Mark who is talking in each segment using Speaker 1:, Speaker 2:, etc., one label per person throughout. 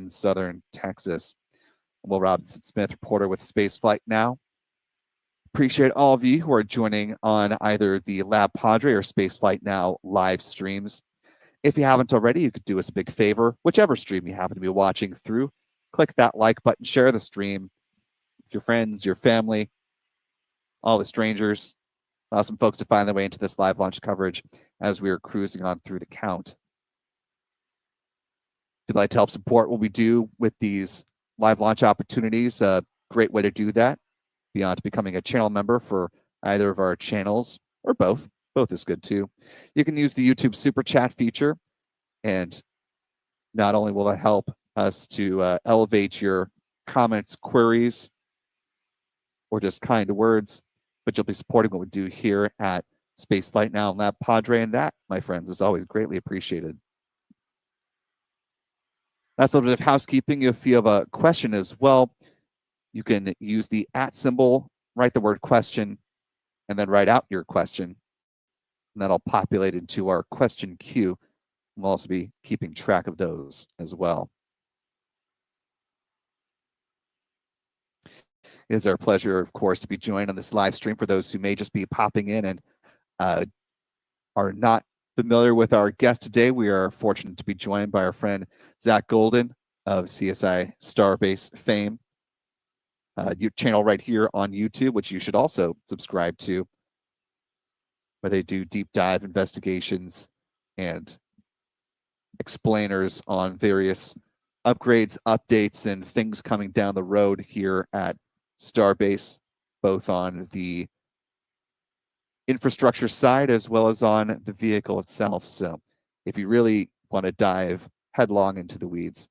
Speaker 1: in southern Texas. Will Robinson Smith, reporter with Spaceflight Now. Appreciate all of you who are joining on either the Lab Padre or Spaceflight Now live streams. If you haven't already, you could do us a big favor, whichever stream you happen to be watching through, click that like button, share the stream with your friends, your family, all the strangers. Allow some folks to find their way into this live launch coverage as we are cruising on through the count. If you'd like to help support what we do with these live launch opportunities, a great way to do that, beyond becoming a channel member for either of our channels, or both. Both is good too. You can use the YouTube Super Chat feature, and not only will that help us to elevate your comments, queries, or just kind words, but you'll be supporting what we do here at Spaceflight Now and Lab Padre, and that, my friends, is always greatly appreciated. That's a little bit of housekeeping. If you have a question as well, you can use the @ symbol, write the word question, and then write out your question. And that'll populate into our question queue. We'll also be keeping track of those as well. It's our pleasure, of course, to be joined on this live stream. For those who may just be popping in and are not familiar with our guest today, we are fortunate to be joined by our friend Zach Golden of CSI Starbase fame. Your channel right here on YouTube, which you should also subscribe to, where they do deep dive investigations and explainers on various upgrades, updates, and things coming down the road here at Starbase, both on the infrastructure side as well as on the vehicle itself. So if you really want to dive headlong into the weeds,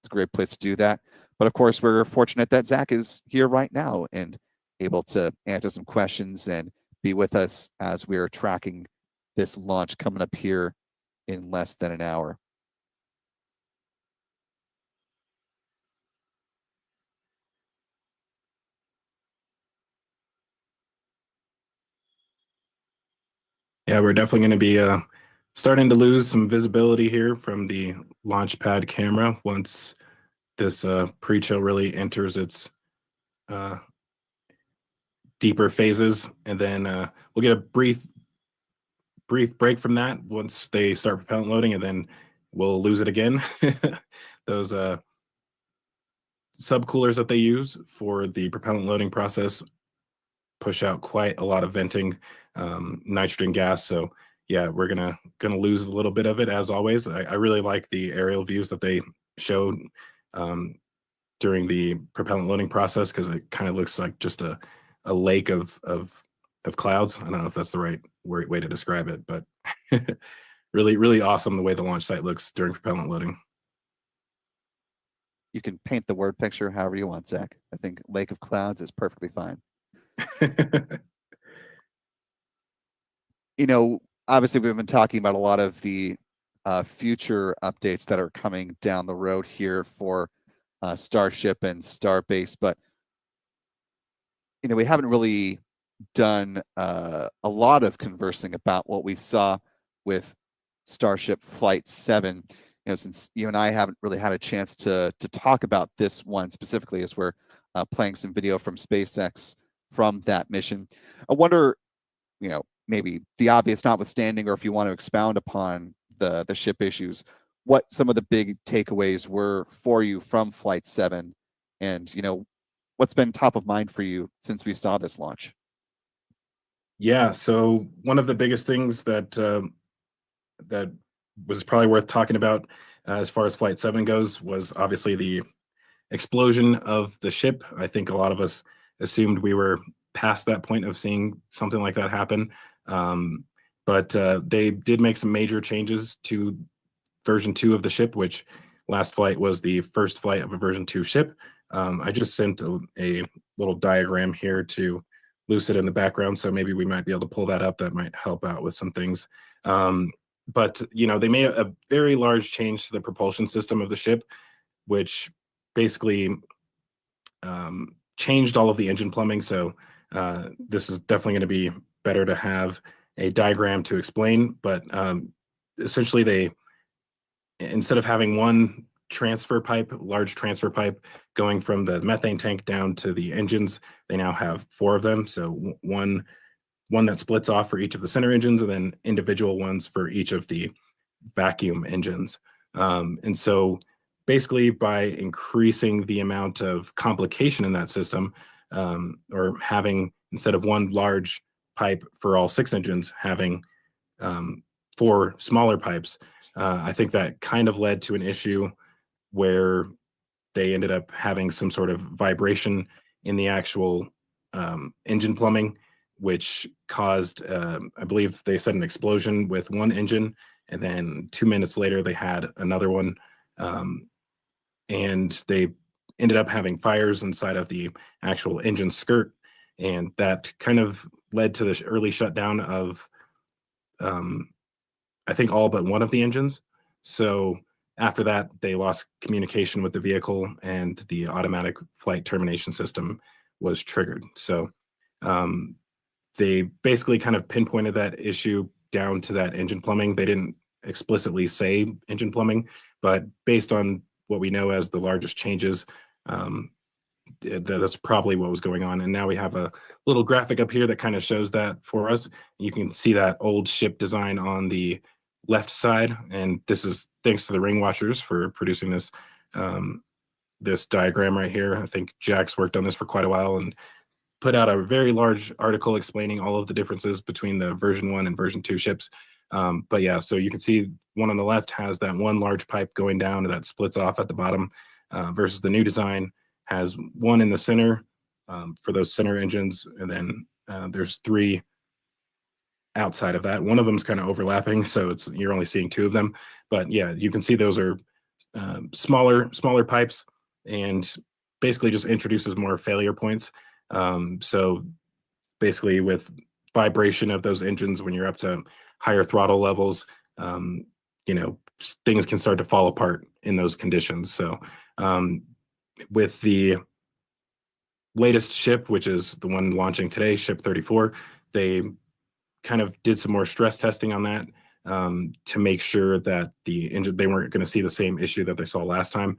Speaker 1: it's a great place to do that. But of course, we're fortunate that Zach is here right now and able to answer some questions and be with us as we're tracking this launch coming up here in less than an hour.
Speaker 2: Yeah, we're definitely going to be starting to lose some visibility here from the launch pad camera once this pre-chill really enters its deeper phases, and then we'll get a brief break from that once they start propellant loading, and then we'll lose it again. Those subcoolers that they use for the propellant loading process push out quite a lot of venting nitrogen gas. So yeah, we're gonna lose a little bit of it as always. I really like the aerial views that they showed during the propellant loading process, because it kind of looks like just a lake of clouds. I don't know if that's the right way to describe it, but really awesome the way the launch site looks during propellant loading.
Speaker 1: You can paint the word picture however you want, Zach. I think lake of clouds is perfectly fine. You know, obviously we've been talking about a lot of the future updates that are coming down the road here for Starship and Starbase, but you know, we haven't really done a lot of conversing about what we saw with Starship Flight 7. You know, since you and I haven't really had a chance to talk about this one specifically, as we're playing some video from SpaceX from that mission. I wonder, you know, maybe the obvious notwithstanding, or if you want to expound upon the ship issues, what some of the big takeaways were for you from Flight 7, and you know, what's been top of mind for you since we saw this launch?
Speaker 2: Yeah, so one of the biggest things that that was probably worth talking about as far as Flight 7 goes was obviously the explosion of the ship. I think a lot of us assumed we were past that point of seeing something like that happen. But they did make some major changes to version 2 of the ship, which last flight was the first flight of a version 2 ship. I just sent a little diagram here to Lucid in the background, so maybe we might be able to pull that up. That might help out with some things. But you know, they made a very large change to the propulsion system of the ship, which basically changed all of the engine plumbing. So this is definitely going to be better to have a diagram to explain. But essentially, they, instead of having one large transfer pipe going from the methane tank down to the engines. They now have 4 of them. So one that splits off for each of the center engines, and then individual ones for each of the vacuum engines. And so basically by increasing the amount of complication in that system, or having, instead of one large pipe for all 6 engines, having 4 smaller pipes, I think that kind of led to an issue where they ended up having some sort of vibration in the actual engine plumbing, which caused, I believe they said, an explosion with one engine, and then 2 minutes later they had another one, and they ended up having fires inside of the actual engine skirt, and that kind of led to the early shutdown of, I think, all but one of the engines. So after that, they lost communication with the vehicle, and the automatic flight termination system was triggered. So they basically kind of pinpointed that issue down to that engine plumbing. They didn't explicitly say engine plumbing, but based on what we know as the largest changes, that's probably what was going on. And now we have a little graphic up here that kind of shows that for us. You can see that old ship design on the left side, and this is thanks to the ring watchers for producing this this diagram right here. I think Jack's worked on this for quite a while and put out a very large article explaining all of the differences between the version 1 and version 2 ships. But yeah, so you can see one on the left has that one large pipe going down that splits off at the bottom, versus the new design has one in the center for those center engines, and then there's 3 outside of that. One of them is kind of overlapping, so you're only seeing 2 of them. But yeah, you can see those are smaller pipes, and basically just introduces more failure points. So basically, with vibration of those engines, when you're up to higher throttle levels, things can start to fall apart in those conditions. So with the latest ship, which is the one launching today, ship 34, they kind of did some more stress testing on that, to make sure that the engine, they weren't going to see the same issue that they saw last time.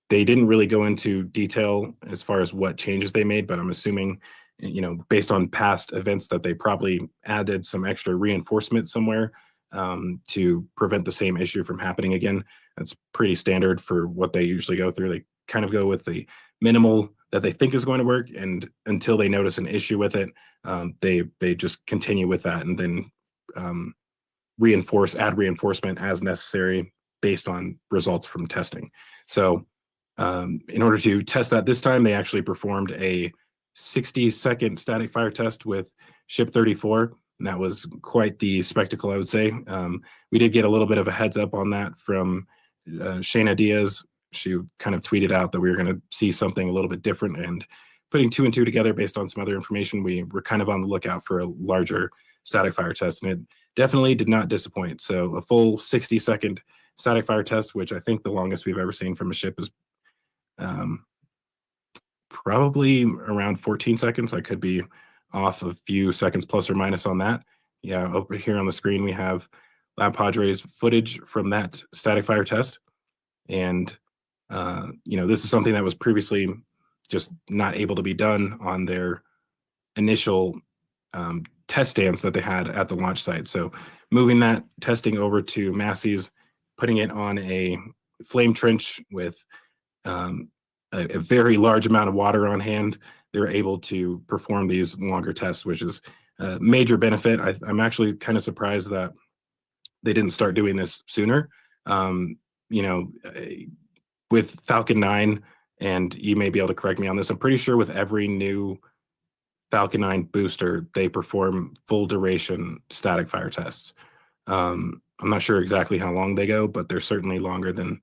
Speaker 2: They didn't really go into detail as far as what changes they made, but I'm assuming, based on past events, that they probably added some extra reinforcement somewhere to prevent the same issue from happening again. That's pretty standard for what they usually go through. They kind of go with the minimal that they think is going to work, and until they notice an issue with it, they just continue with that, and then add reinforcement as necessary based on results from testing. So in order to test that this time, they actually performed a 60-second static fire test with ship 34, and that was quite the spectacle, I would say. We did get a little bit of a heads up on that from Shayna Diaz. She kind of tweeted out that we were going to see something a little bit different, and putting 2 and 2 together based on some other information, we were kind of on the lookout for a larger static fire test, and it definitely did not disappoint. So a full 60-second static fire test, which I think the longest we've ever seen from a ship is probably around 14 seconds. I could be off a few seconds plus or minus on that. Yeah, over here on the screen we have Lab Padres footage from that static fire test. And this is something that was previously just not able to be done on their initial test stands that they had at the launch site. So moving that testing over to Massey's, putting it on a flame trench with a very large amount of water on hand, they're able to perform these longer tests, which is a major benefit. I'm actually kind of surprised that they didn't start doing this sooner. With Falcon 9, and you may be able to correct me on this, I'm pretty sure with every new Falcon 9 booster, they perform full duration static fire tests. I'm not sure exactly how long they go, but they're certainly longer than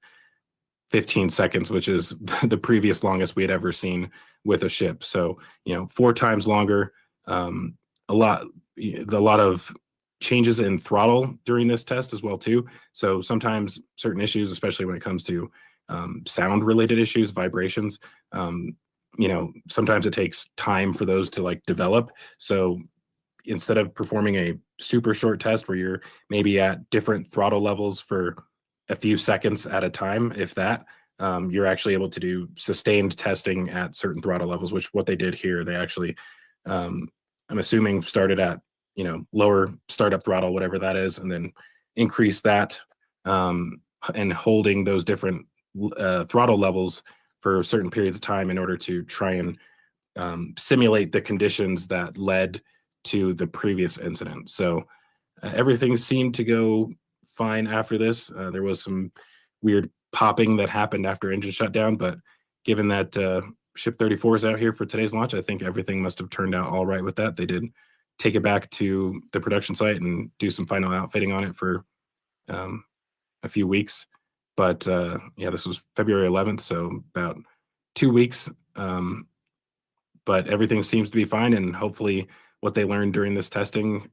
Speaker 2: 15 seconds, which is the previous longest we had ever seen with a ship. So, 4 times longer. A lot of changes in throttle during this test as well too. So sometimes certain issues, especially when it comes to sound related issues, vibrations, sometimes it takes time for those to develop. So instead of performing a super short test where you're maybe at different throttle levels for a few seconds at a time, if that. You're actually able to do sustained testing at certain throttle levels, which what they did here, they actually, I'm assuming, started at lower startup throttle, whatever that is, and then increase that, and holding those different throttle levels for certain periods of time in order to try and simulate the conditions that led to the previous incident. So everything seemed to go fine after this. There was some weird popping that happened after engine shutdown, but given that Ship 34 is out here for today's launch, I think everything must have turned out all right with that. They did take it back to the production site and do some final outfitting on it for a few weeks. But yeah, this was February 11th, so about 2 weeks. But everything seems to be fine, and hopefully what they learned during this testing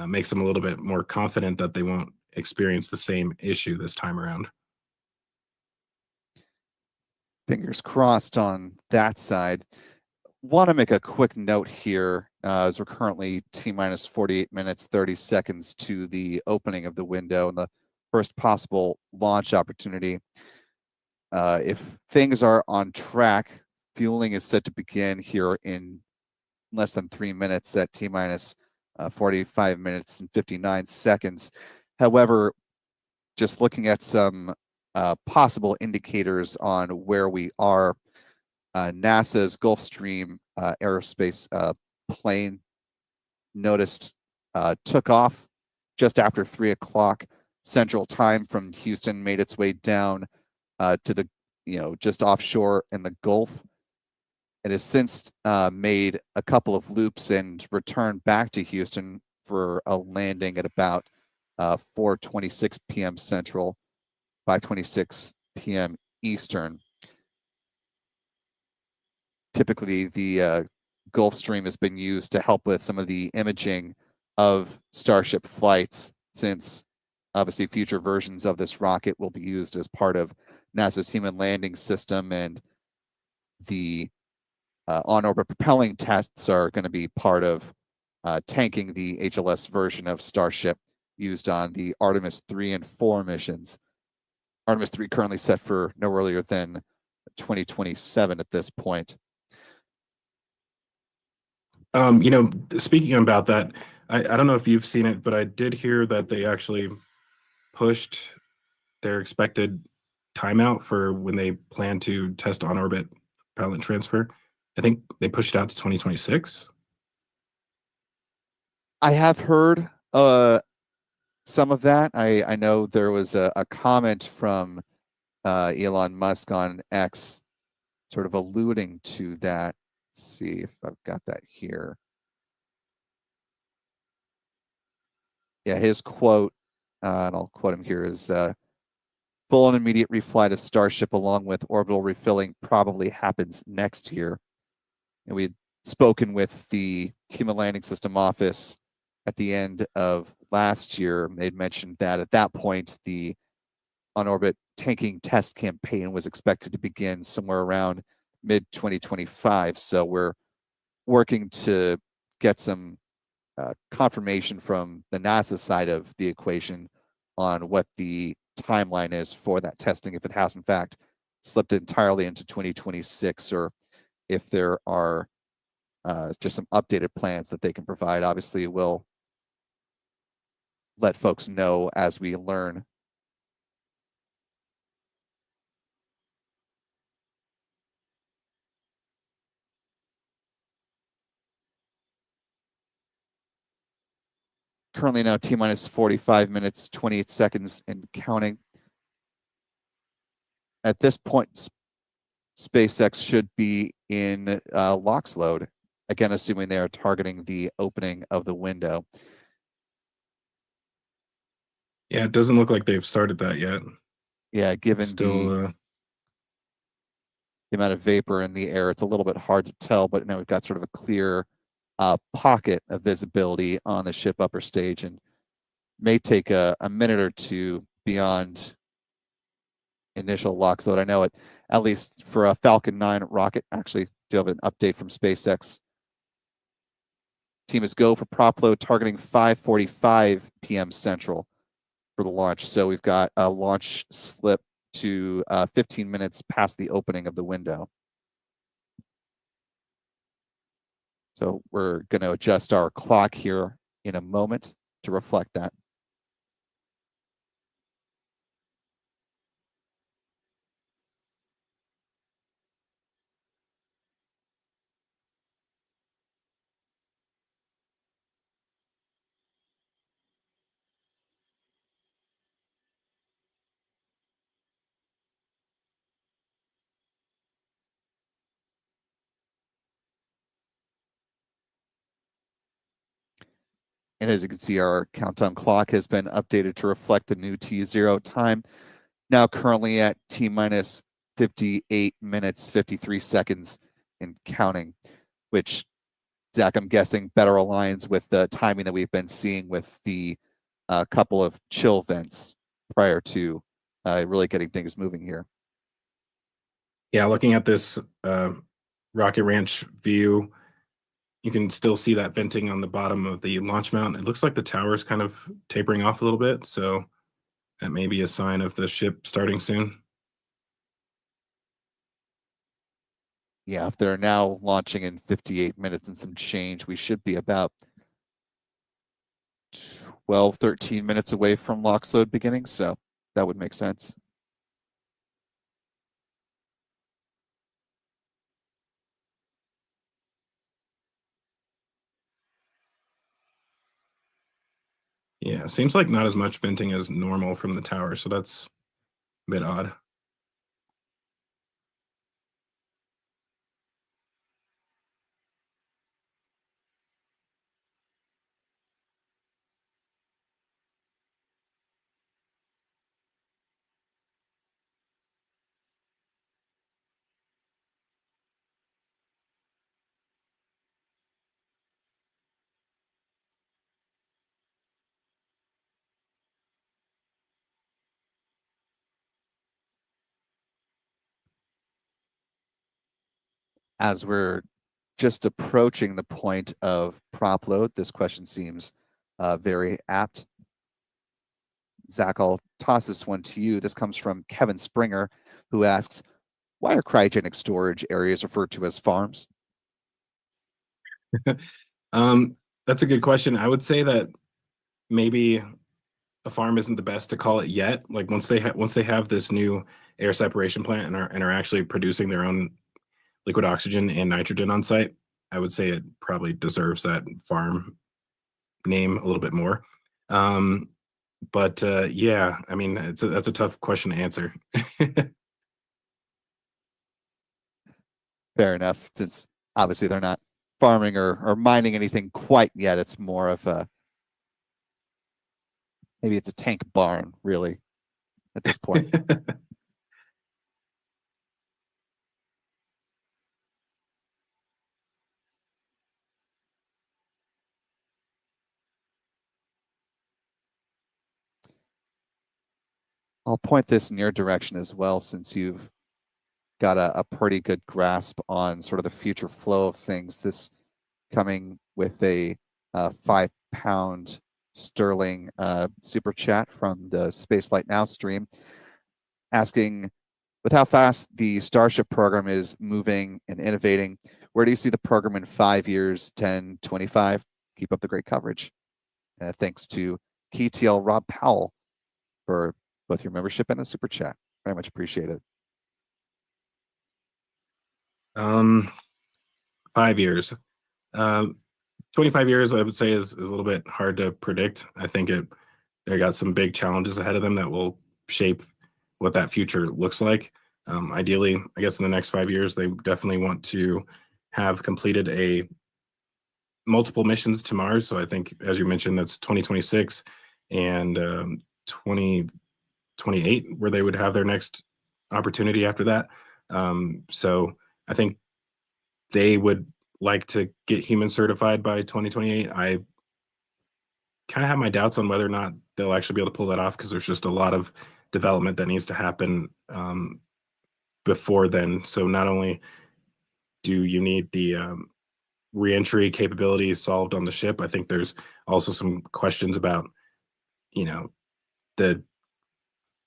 Speaker 2: makes them a little bit more confident that they won't experience the same issue this time around.
Speaker 1: Fingers crossed on that side. Want to make a quick note here, as we're currently T-minus 48 minutes, 30 seconds to the opening of the window and the first possible launch opportunity. If things are on track, fueling is set to begin here in less than 3 minutes at T-minus 45 minutes and 59 seconds. However, just looking at some possible indicators on where we are, NASA's Gulfstream aerospace plane noticed took off just after 3 o'clock Central Time from Houston, made its way down to the, just offshore in the Gulf. It has since made a couple of loops and returned back to Houston for a landing at about 4:26 p.m. Central, 5:26 p.m. Eastern. Typically, the Gulfstream has been used to help with some of the imaging of Starship flights, since obviously future versions of this rocket will be used as part of NASA's human landing system, and the on-orbit propelling tests are going to be part of tanking the HLS version of Starship used on the Artemis 3 and 4 missions. Artemis 3 currently set for no earlier than 2027 at this point.
Speaker 2: Speaking about that, I don't know if you've seen it, but I did hear that they actually pushed their expected timeout for when they plan to test on-orbit propellant transfer. I think they pushed it out to 2026.
Speaker 1: I have heard some of that. I know there was a comment from Elon Musk on X sort of alluding to that. Let's see if I've got that here. Yeah, his quote, and I'll quote him here, is full and immediate reflight of Starship along with orbital refilling probably happens next year. And we had spoken with the Human Landing System office at the end of last year. They'd mentioned that at that point, the on-orbit tanking test campaign was expected to begin somewhere around mid-2025. So we're working to get some confirmation from the NASA side of the equation on what the timeline is for that testing, if it has in fact slipped entirely into 2026, or if there are just some updated plans that they can provide. Obviously, we'll let folks know as we learn. Currently now T-minus 45 minutes, 28 seconds and counting. At this point, SpaceX should be in LOX load, again, assuming they are targeting the opening of the window.
Speaker 2: Yeah, it doesn't look like they've started that yet.
Speaker 1: Yeah, given
Speaker 2: Still,
Speaker 1: the amount of vapor in the air, it's a little bit hard to tell, but now we've got sort of a clear pocket of visibility on the ship upper stage, and may take a minute or two beyond initial LOX load. I know it, at least for a Falcon 9 rocket, actually do have an update from SpaceX. Team is go for prop load targeting 5:45 p.m. Central. for the launch. So we've got a launch slip to 15 minutes past the opening of the window. So we're going to adjust our clock here in a moment to reflect that. And as you can see, our countdown clock has been updated to reflect the new T0 time, now currently at T minus 58 minutes, 53 seconds and counting, which, Zach, I'm guessing better aligns with the timing that we've been seeing with the couple of chill vents prior to really getting things moving here.
Speaker 2: Yeah, looking at this Rocket Ranch view, you can still see that venting on the bottom of the launch mount. It looks like the tower is kind of tapering off a little bit, so that may be a sign of the ship starting soon.
Speaker 1: Yeah, if they're now launching in 58 minutes and some change, we should be about 12, 13 minutes away from LOX load beginning, so that would make sense.
Speaker 2: Yeah, seems like not as much venting as normal from the tower, so that's a bit odd.
Speaker 1: As we're just approaching the point of prop load, this question seems very apt. Zach, I'll toss this one to you. This comes from Kevin Springer, who asks, why are cryogenic storage areas referred to as farms?
Speaker 2: That's a good question. I would say that maybe a farm isn't the best to call it yet. Like once they have this new air separation plant and are actually producing their own liquid oxygen and nitrogen on site, I would say it probably deserves that farm name a little bit more. But yeah, I mean, that's a tough question to answer.
Speaker 1: Fair enough, since obviously they're not farming or mining anything quite yet. It's more of a, maybe it's a tank barn, really, at this point. I'll point this in your direction as well, since you've got a pretty good grasp on sort of the future flow of things. This coming with a 5 pound sterling super chat from the Spaceflight Now stream, asking, with how fast the Starship program is moving and innovating, where do you see the program in 5 years, 10, 25? Keep up the great coverage. Thanks to KTL Rob Powell for both your membership and the super chat. Very much appreciated.
Speaker 2: 5 years. 25 years, I would say, is a little bit hard to predict. I think they got some big challenges ahead of them that will shape what that future looks like. Ideally, I guess in the next 5 years, they definitely want to have completed a multiple missions to Mars. So I think, as you mentioned, that's 2026 and 2028, where they would have their next opportunity after that. So I think they would like to get human certified by 2028. I kind of have my doubts on whether or not they'll actually be able to pull that off, because there's just a lot of development that needs to happen before then. So not only do you need the reentry capabilities solved on the ship, I think there's also some questions about, you know, the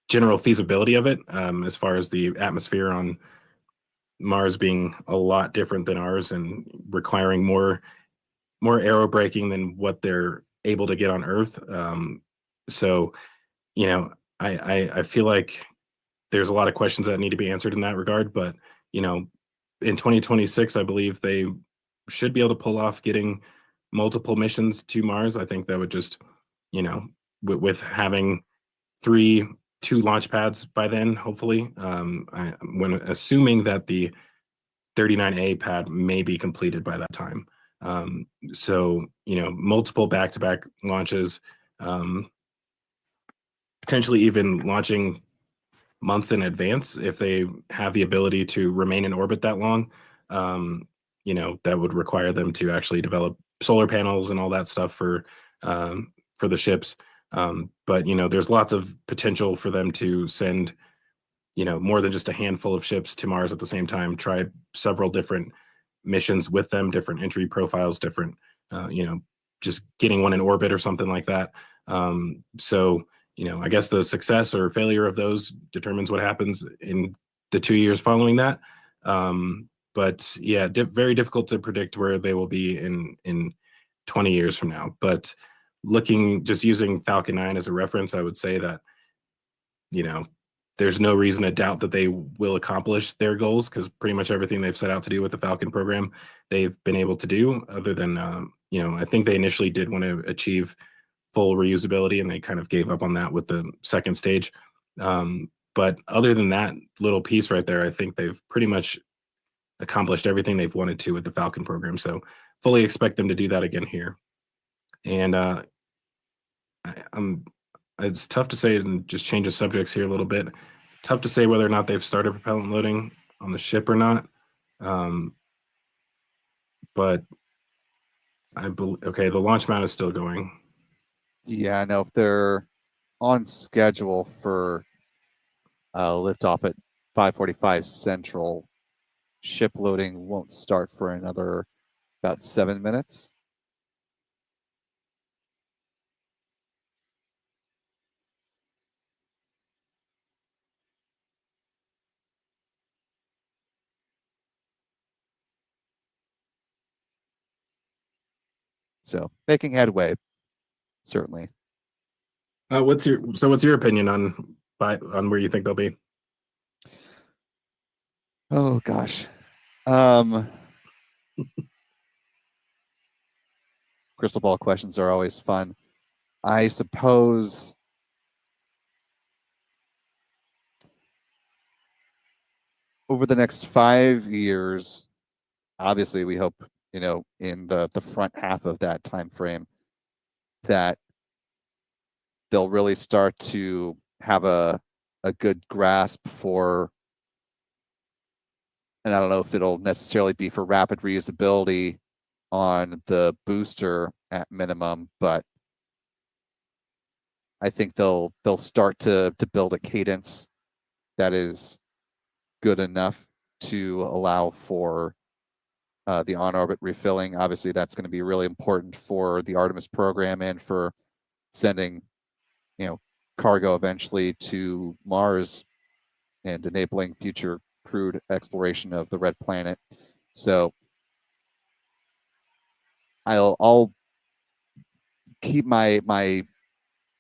Speaker 2: general feasibility of it, as far as the atmosphere on Mars being a lot different than ours and requiring more aerobraking than what they're able to get on Earth. So, you know, I feel like there's a lot of questions that need to be answered in that regard. But, you know, in 2026, I believe they should be able to pull off getting multiple missions to Mars. I think that would just, you know, with having two launch pads by then, hopefully, when assuming that the 39A pad may be completed by that time. So, you know, multiple back-to-back launches, potentially even launching months in advance if they have the ability to remain in orbit that long. You know, that would require them to actually develop solar panels and all that stuff for the ships. But you know, there's lots of potential for them to send, you know, more than just a handful of ships to Mars at the same time. Try several different missions with them, different entry profiles, different, you know, just getting one in orbit or something like that. So, you know, I guess the success or failure of those determines what happens in the 2 years following that. But yeah, very difficult to predict where they will be in 20 years from now. But just using Falcon 9 as a reference, I would say that, you know, there's no reason to doubt that they will accomplish their goals, because pretty much everything they've set out to do with the Falcon program, they've been able to do, other than, you know, I think they initially did want to achieve full reusability and they kind of gave up on that with the second stage. But other than that little piece right there, I think they've pretty much accomplished everything they've wanted to with the Falcon program. So fully expect them to do that again here. And it's tough to say, and just change the subjects here a little bit. Tough to say whether or not they've started propellant loading on the ship or not. But I believe, okay, the launch mount is still going.
Speaker 1: Yeah, I know if they're on schedule for liftoff at 5:45 Central, ship loading won't start for another about 7 minutes. So making headway, certainly.
Speaker 2: What's your opinion on where you think they'll be?
Speaker 1: Oh gosh. Crystal ball questions are always fun. I suppose over the next 5 years, obviously we hope, you know, in the front half of that time frame, that they'll really start to have a good grasp for, and I don't know if it'll necessarily be for rapid reusability on the booster at minimum, but I think they'll start to build a cadence that is good enough to allow for the on-orbit refilling. Obviously, that's going to be really important for the Artemis program and for sending, you know, cargo eventually to Mars and enabling future crewed exploration of the red planet. So I'll keep my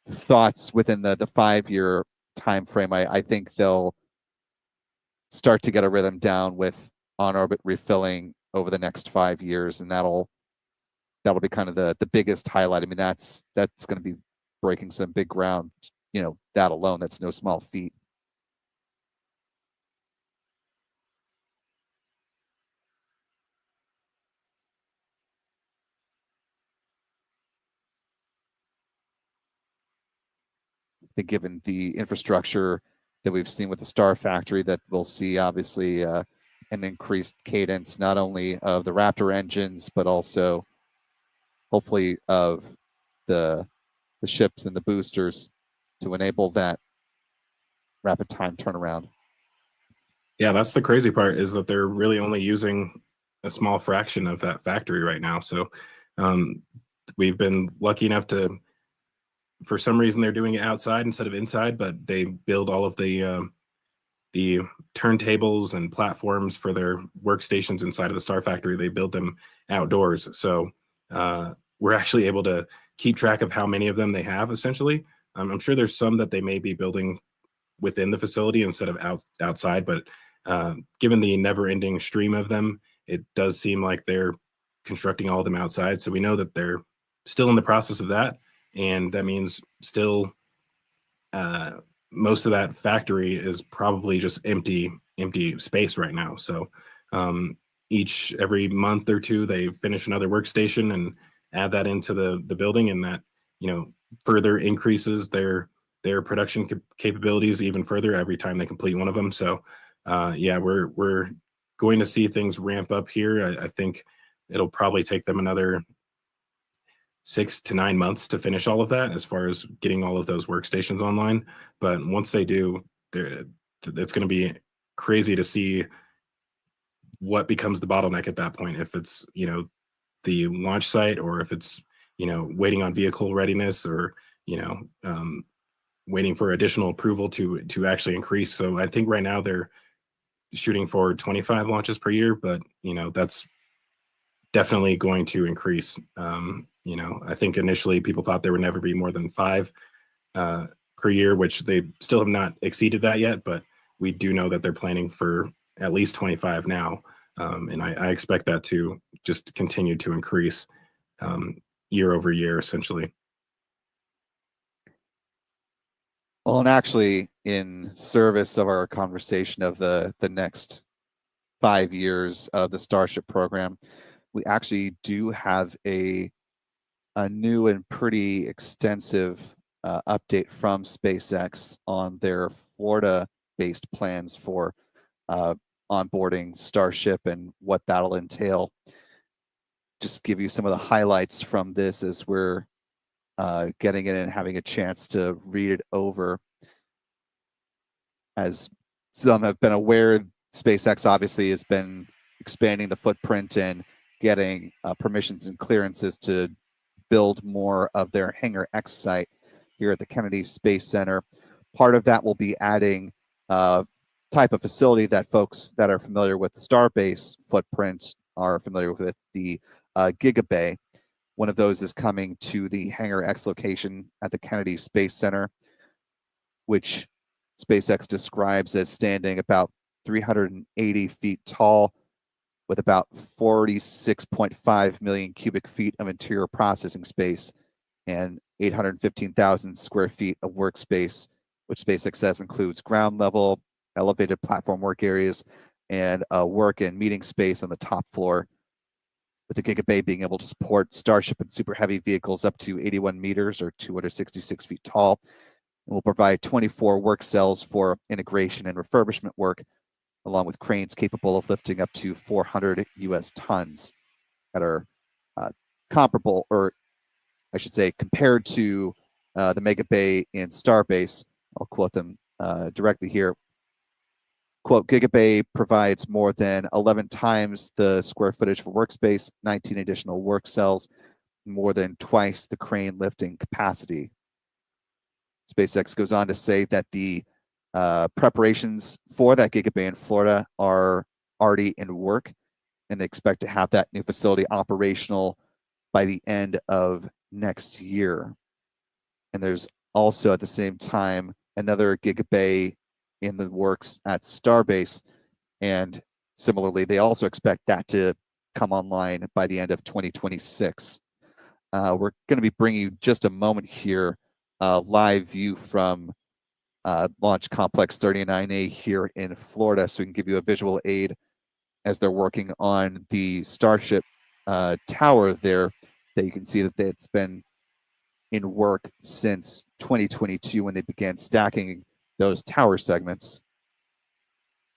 Speaker 1: thoughts within the 5 year time frame. I think they'll start to get a rhythm down with on-orbit refilling over the next 5 years, and that'll be kind of the biggest highlight. I mean, that's going to be breaking some big ground. You know, that alone, that's no small feat. I think given the infrastructure that we've seen with the Star Factory, that we'll see obviously an increased cadence, not only of the Raptor engines, but also hopefully of the ships and the boosters to enable that rapid time turnaround.
Speaker 2: Yeah, that's the crazy part, is that they're really only using a small fraction of that factory right now. So we've been lucky enough to for some reason they're doing it outside instead of inside, but they build all of the turntables and platforms for their workstations inside of the Star Factory. They build them outdoors, so we're actually able to keep track of how many of them they have. Essentially, I'm sure there's some that they may be building within the facility instead of outside, but given the never-ending stream of them, it does seem like they're constructing all of them outside. So we know that they're still in the process of that, and that means still most of that factory is probably just empty space right now. So every month or two they finish another workstation and add that into the building, and that further increases their production capabilities even further every time they complete one of them. So yeah, we're going to see things ramp up here. I think it'll probably take them another 6 to 9 months to finish all of that, as far as getting all of those workstations online. But once they do, it's going to be crazy to see what becomes the bottleneck at that point. If it's the launch site, or if it's waiting on vehicle readiness, or waiting for additional approval to actually increase. So I think right now they're shooting for 25 launches per year, but that's definitely going to increase. I think initially people thought there would never be more than 5 per year, which they still have not exceeded that yet, but we do know that they're planning for at least 25 now. And I expect that to just continue to increase year over year, essentially.
Speaker 1: Well, and actually, in service of our conversation of the next 5 years of the Starship program, we actually do have a new and pretty extensive update from SpaceX on their Florida-based plans for onboarding Starship and what that'll entail. Just give you some of the highlights from this as we're getting it and having a chance to read it over. As some have been aware, SpaceX obviously has been expanding the footprint and getting permissions and clearances to build more of their Hangar X site here at the Kennedy Space Center. Part of that will be adding type of facility that folks that are familiar with the Starbase footprint are familiar with, the Gigabay. One of those is coming to the Hangar X location at the Kennedy Space Center, which SpaceX describes as standing about 380 feet tall, with about 46.5 million cubic feet of interior processing space and 815,000 square feet of workspace, which SpaceX says includes ground level, elevated platform work areas, and work and meeting space on the top floor, with the Gigabay being able to support Starship and Super Heavy vehicles up to 81 meters or 266 feet tall. And will provide 24 work cells for integration and refurbishment work, along with cranes capable of lifting up to 400 US tons that are comparable, or I should say compared to the Megabay in Starbase. I'll quote them directly here. Quote, Gigabay provides more than 11 times the square footage for workspace, 19 additional work cells, more than twice the crane lifting capacity. SpaceX goes on to say that the preparations for that Gigabay in Florida are already in work, and they expect to have that new facility operational by the end of next year. And there's also at the same time another Gigabay in the works at Starbase, and similarly they also expect that to come online by the end of 2026. We're going to be bringing you just a moment here, live view from Launch Complex 39A here in Florida, so we can give you a visual aid as they're working on the Starship tower there, that you can see that it's been in work since 2022 when they began stacking those tower segments.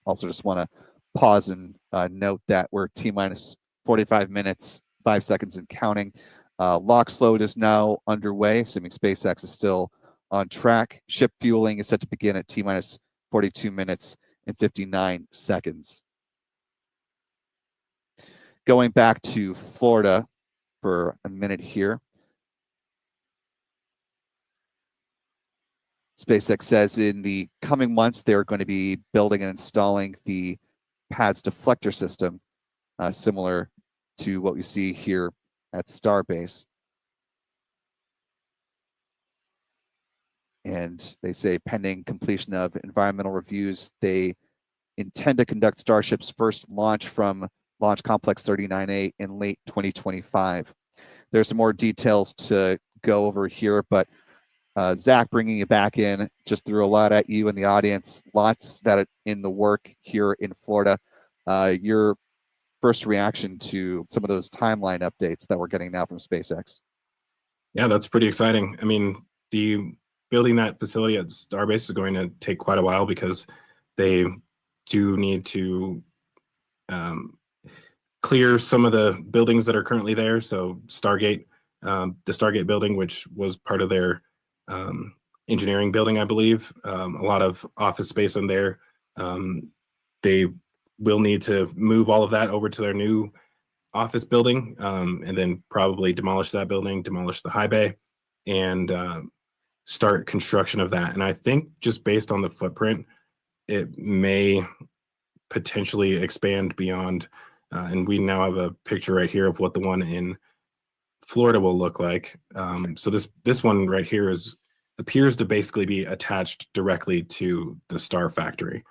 Speaker 1: Also just want to pause and note that we're T-minus 45 minutes, 5 seconds and counting. LOX load is now underway, assuming SpaceX is still on track. Ship fueling is set to begin at T-minus 42 minutes and 59 seconds. Going back to Florida for a minute here. SpaceX says in the coming months, they're going to be building and installing the PADS deflector system, similar to what we see here at Starbase. And they say pending completion of environmental reviews, they intend to conduct Starship's first launch from Launch Complex 39A in late 2025. There's some more details to go over here, but Zach, bringing you back in, just threw a lot at you and the audience, lots that are in the work here in Florida. Your first reaction to some of those timeline updates that we're getting now from SpaceX?
Speaker 2: Yeah, that's pretty exciting. I mean, the building that facility at Starbase is going to take quite a while because they do need to clear some of the buildings that are currently there. So Stargate, the Stargate building, which was part of their engineering building, I believe, a lot of office space in there. They will need to move all of that over to their new office building, and then probably demolish that building, demolish the high bay, and start construction of that. And I think just based on the footprint, it may potentially expand beyond. And we now have a picture right here of what the one in Florida will look like. So this one right here appears to basically be attached directly to the Star Factory.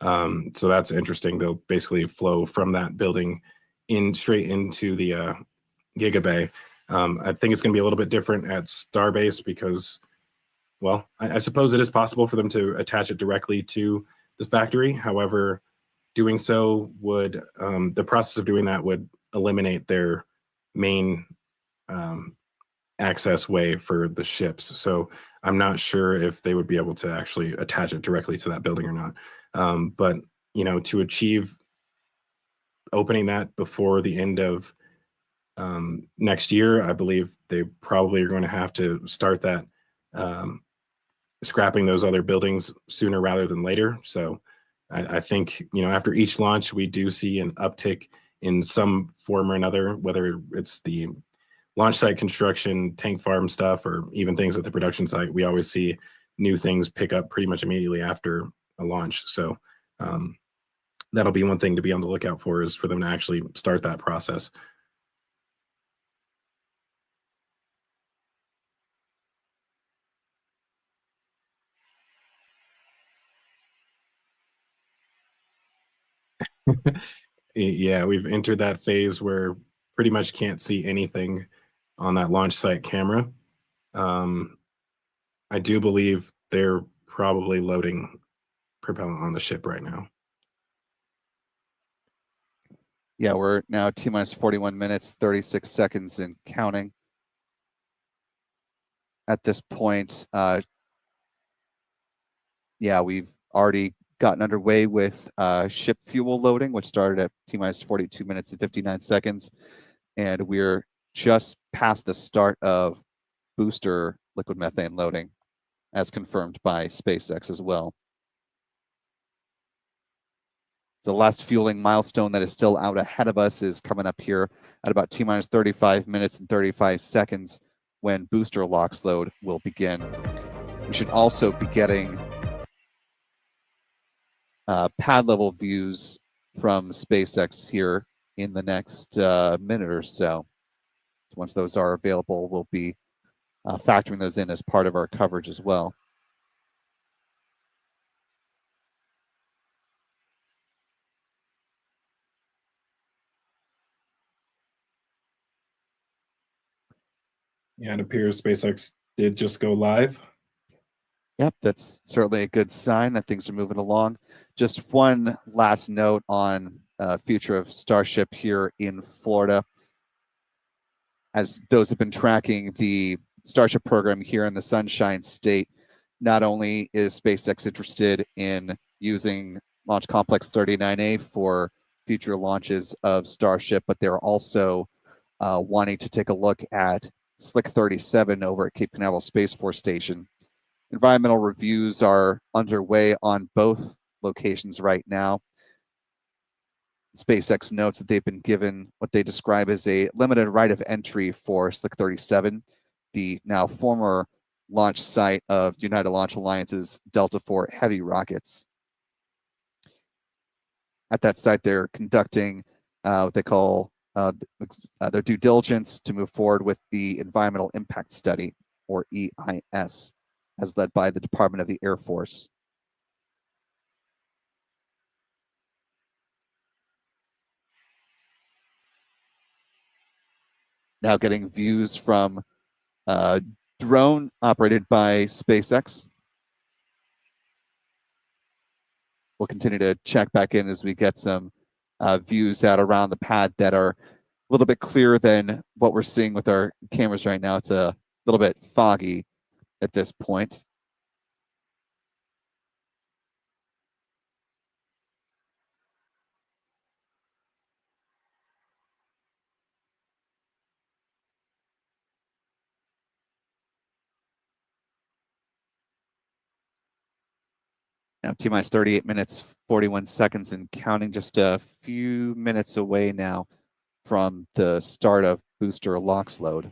Speaker 2: So that's interesting. They'll basically flow from that building straight into the Giga Bay. I think it's going to be a little bit different at Starbase because, well, I suppose it is possible for them to attach it directly to the factory. However, doing so would, the process of doing that would eliminate their main access way for the ships. So I'm not sure if they would be able to actually attach it directly to that building or not. But, to achieve opening that before the end of next year, I believe they probably are going to have to start that scrapping those other buildings sooner rather than later. So I think, after each launch, we do see an uptick in some form or another, whether it's the launch site construction, tank farm stuff, or even things at the production site. We always see new things pick up pretty much immediately after a launch. So that'll be one thing to be on the lookout for, is for them to actually start that process. Yeah, we've entered that phase where pretty much can't see anything on that launch site camera. I do believe they're probably loading propellant on the ship right now.
Speaker 1: Yeah, we're now T-minus 41 minutes, 36 seconds and counting. At this point, yeah, we've already gotten underway with ship fuel loading, which started at T-minus 42 minutes and 59 seconds. And we're just past the start of booster liquid methane loading, as confirmed by SpaceX as well. The last fueling milestone that is still out ahead of us is coming up here at about T-minus 35 minutes and 35 seconds when booster LOX load will begin. We should also be getting pad level views from SpaceX here in the next minute or so. Once those are available, we'll be factoring those in as part of our coverage as well.
Speaker 2: Yeah, it appears SpaceX did just go live.
Speaker 1: Yep, that's certainly a good sign that things are moving along. Just one last note on future of Starship here in Florida. As those have been tracking the Starship program here in the Sunshine State, not only is SpaceX interested in using Launch Complex 39A for future launches of Starship, but they're also wanting to take a look at Slick 37 over at Cape Canaveral Space Force Station. Environmental reviews are underway on both locations right now. SpaceX notes that they've been given what they describe as a limited right of entry for Slick 37, the now former launch site of United Launch Alliance's Delta IV Heavy rockets. At that site, they're conducting what they call their due diligence to move forward with the Environmental Impact Study, or EIS, as led by the Department of the Air Force. Now getting views from a drone operated by SpaceX. We'll continue to check back in as we get some views out around the pad that are a little bit clearer than what we're seeing with our cameras right now. It's a little bit foggy at this point. Now T-minus 38 minutes, 41 seconds and counting, just a few minutes away now from the start of booster LOX load.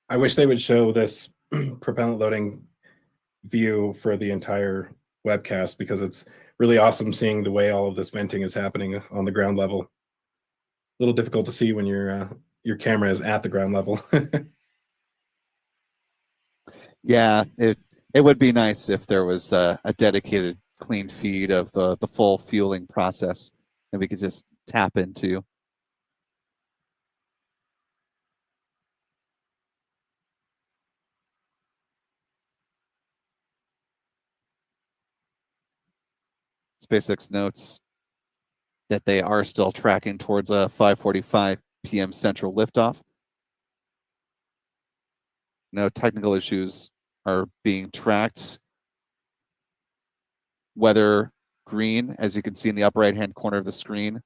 Speaker 2: I wish they would show this propellant loading view for the entire webcast, because it's really awesome seeing the way all of this venting is happening on the ground level. A little difficult to see when your camera is at the ground level.
Speaker 1: Yeah, it would be nice if there was a dedicated clean feed of the full fueling process that we could just tap into. SpaceX notes that they are still tracking towards a 5:45 p.m. Central liftoff. No technical issues are being tracked. Weather green, as you can see in the upper right-hand corner of the screen.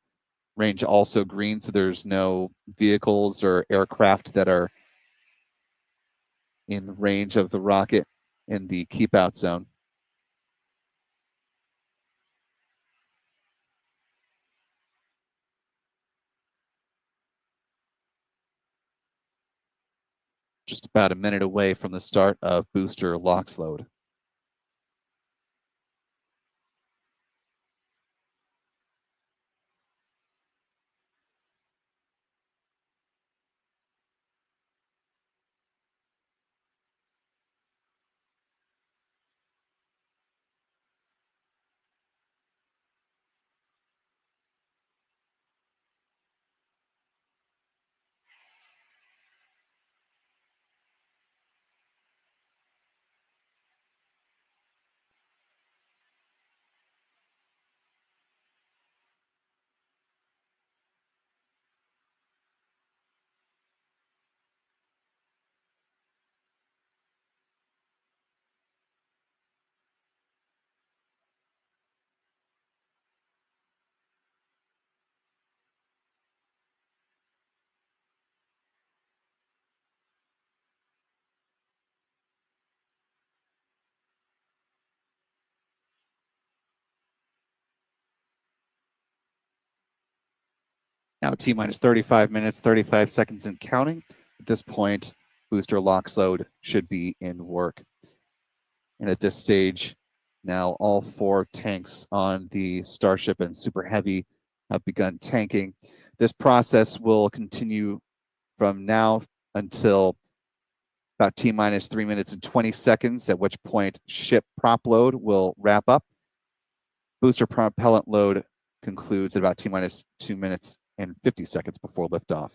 Speaker 1: Range also green, so there's no vehicles or aircraft that are in range of the rocket in the keep out zone. Just about a minute away from the start of booster LOX load. Now T-minus 35 minutes, 35 seconds and counting. At this point, booster LOX load should be in work. And at this stage, now all 4 tanks on the Starship and Super Heavy have begun tanking. This process will continue from now until about T-minus 3 minutes and 20 seconds, at which point ship prop load will wrap up. Booster propellant load concludes at about T-minus 2 minutes and 50 seconds before liftoff.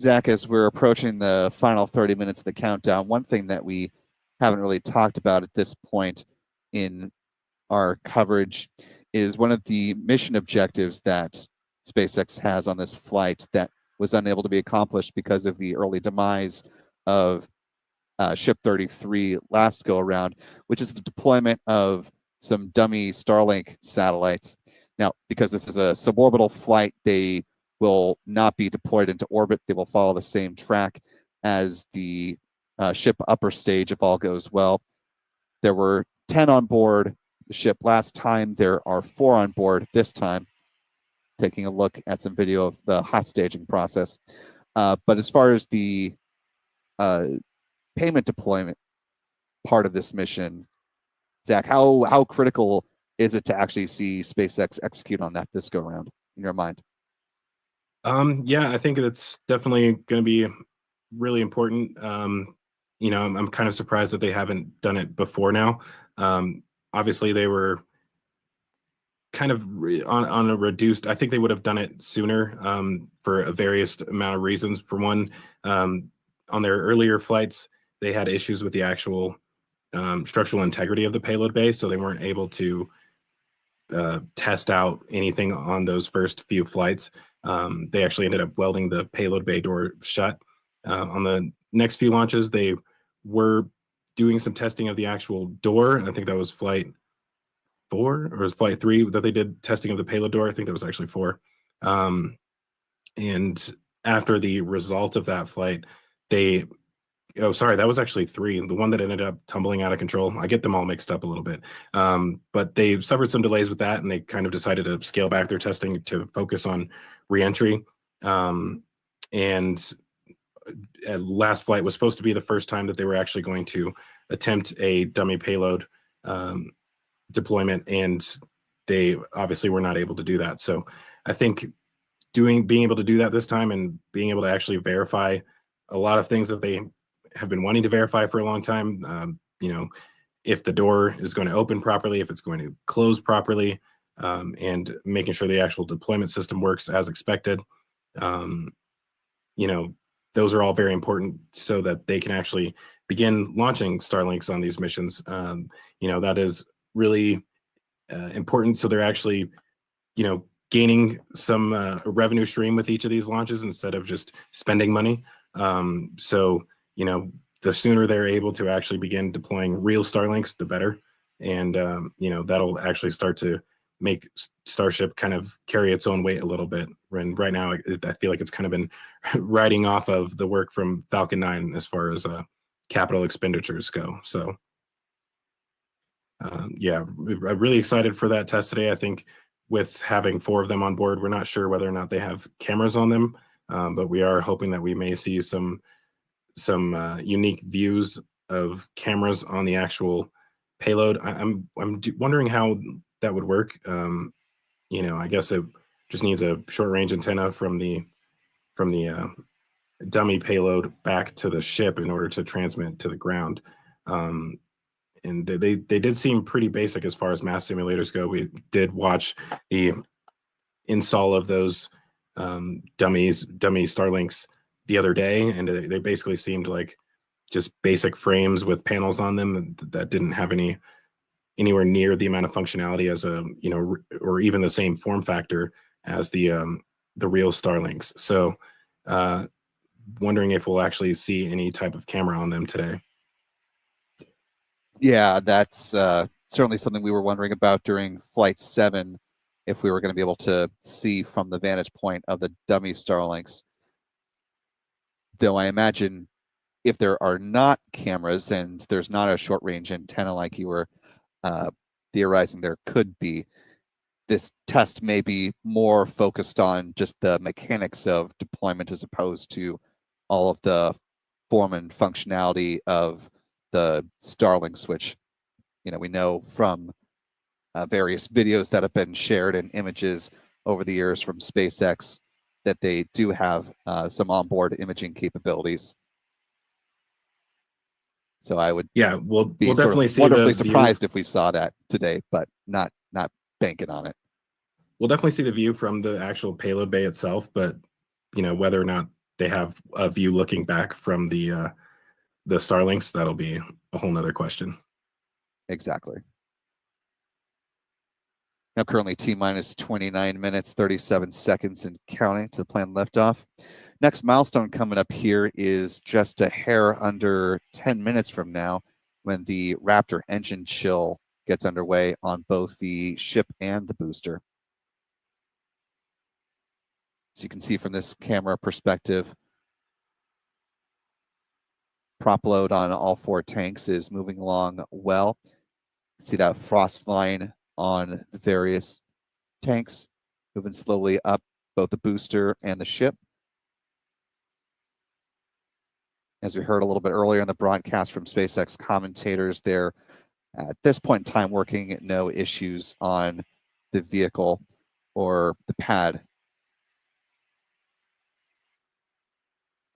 Speaker 1: Zach, as we're approaching the final 30 minutes of the countdown, one thing that we haven't really talked about at this point in our coverage is one of the mission objectives that SpaceX has on this flight that was unable to be accomplished because of the early demise of Ship 33 last go around, which is the deployment of some dummy Starlink satellites. Now, because this is a suborbital flight, they will not be deployed into orbit. They will follow the same track as the ship upper stage if all goes well. There were 10 on board the ship last time. There are 4 on board this time, taking a look at some video of the hot staging process. But as far as the payment deployment part of this mission, Zach, how critical is it to actually see SpaceX execute on that this go around in your mind?
Speaker 2: Yeah, I think it's definitely going to be really important. I'm kind of surprised that they haven't done it before now. Obviously, they were kind of on a reduced. I think they would have done it sooner for a various amount of reasons. For one, on their earlier flights, they had issues with the actual structural integrity of the payload bay, so they weren't able to test out anything on those first few flights. They actually ended up welding the payload bay door shut. On the next few launches, they were doing some testing of the actual door. I think that was flight 4 or was flight 3 that they did testing of the payload door. I think that was actually 4. And after the result of that flight, they oh, sorry, that was actually 3. The one that ended up tumbling out of control. I get them all mixed up a little bit. But they suffered some delays with that, and they kind of decided to scale back their testing to focus on reentry. And last flight was supposed to be the first time that they were actually going to attempt a dummy payload deployment, and they obviously were not able to do that. So I think being able to do that this time and being able to actually verify a lot of things that they have been wanting to verify for a long time. If the door is going to open properly, if it's going to close properly, and making sure the actual deployment system works as expected. Those are all very important so that they can actually begin launching Starlinks on these missions. That is really important. So they're actually, gaining some revenue stream with each of these launches instead of just spending money. The sooner they're able to actually begin deploying real Starlinks, the better. And, that'll actually start to make Starship kind of carry its own weight a little bit. And right now, I feel like it's kind of been riding off of the work from Falcon 9 as far as capital expenditures go. So, I'm really excited for that test today. I think with having 4 of them on board, we're not sure whether or not they have cameras on them, but we are hoping that we may see some unique views of cameras on the actual payload. I'm wondering how that would work. I guess it just needs a short range antenna from the dummy payload back to the ship in order to transmit to the ground. And they did seem pretty basic as far as mass simulators go. We did watch the install of those dummy Starlinks the other day, and they basically seemed like just basic frames with panels on them that didn't have anywhere near the amount of functionality as or even the same form factor as the real Starlinks. So wondering if we'll actually see any type of camera on them today.
Speaker 1: Yeah, that's certainly something we were wondering about during Flight 7, if we were going to be able to see from the vantage point of the dummy Starlinks. Though I imagine if there are not cameras and there's not a short range antenna like you were theorizing there could be, this test may be more focused on just the mechanics of deployment as opposed to all of the form and functionality of the Starlinks, which we know from various videos that have been shared and images over the years from SpaceX that they do have some onboard imaging capabilities. So I would
Speaker 2: we'll
Speaker 1: be
Speaker 2: definitely see
Speaker 1: wonderfully
Speaker 2: the
Speaker 1: surprised
Speaker 2: view.
Speaker 1: if we saw that today, but not banking on it.
Speaker 2: We'll definitely see the view from the actual payload bay itself, but whether or not they have a view looking back from the Starlinks, that'll be a whole nother question.
Speaker 1: Exactly. Now currently T-minus 29 minutes, 37 seconds and counting to the planned liftoff. Next milestone coming up here is just a hair under 10 minutes from now when the Raptor engine chill gets underway on both the ship and the booster. As you can see from this camera perspective, prop load on all 4 tanks is moving along well. See that frost line on the various tanks moving slowly up both the booster and the ship. As we heard a little bit earlier in the broadcast from SpaceX commentators, they're at this point in time working no issues on the vehicle or the pad.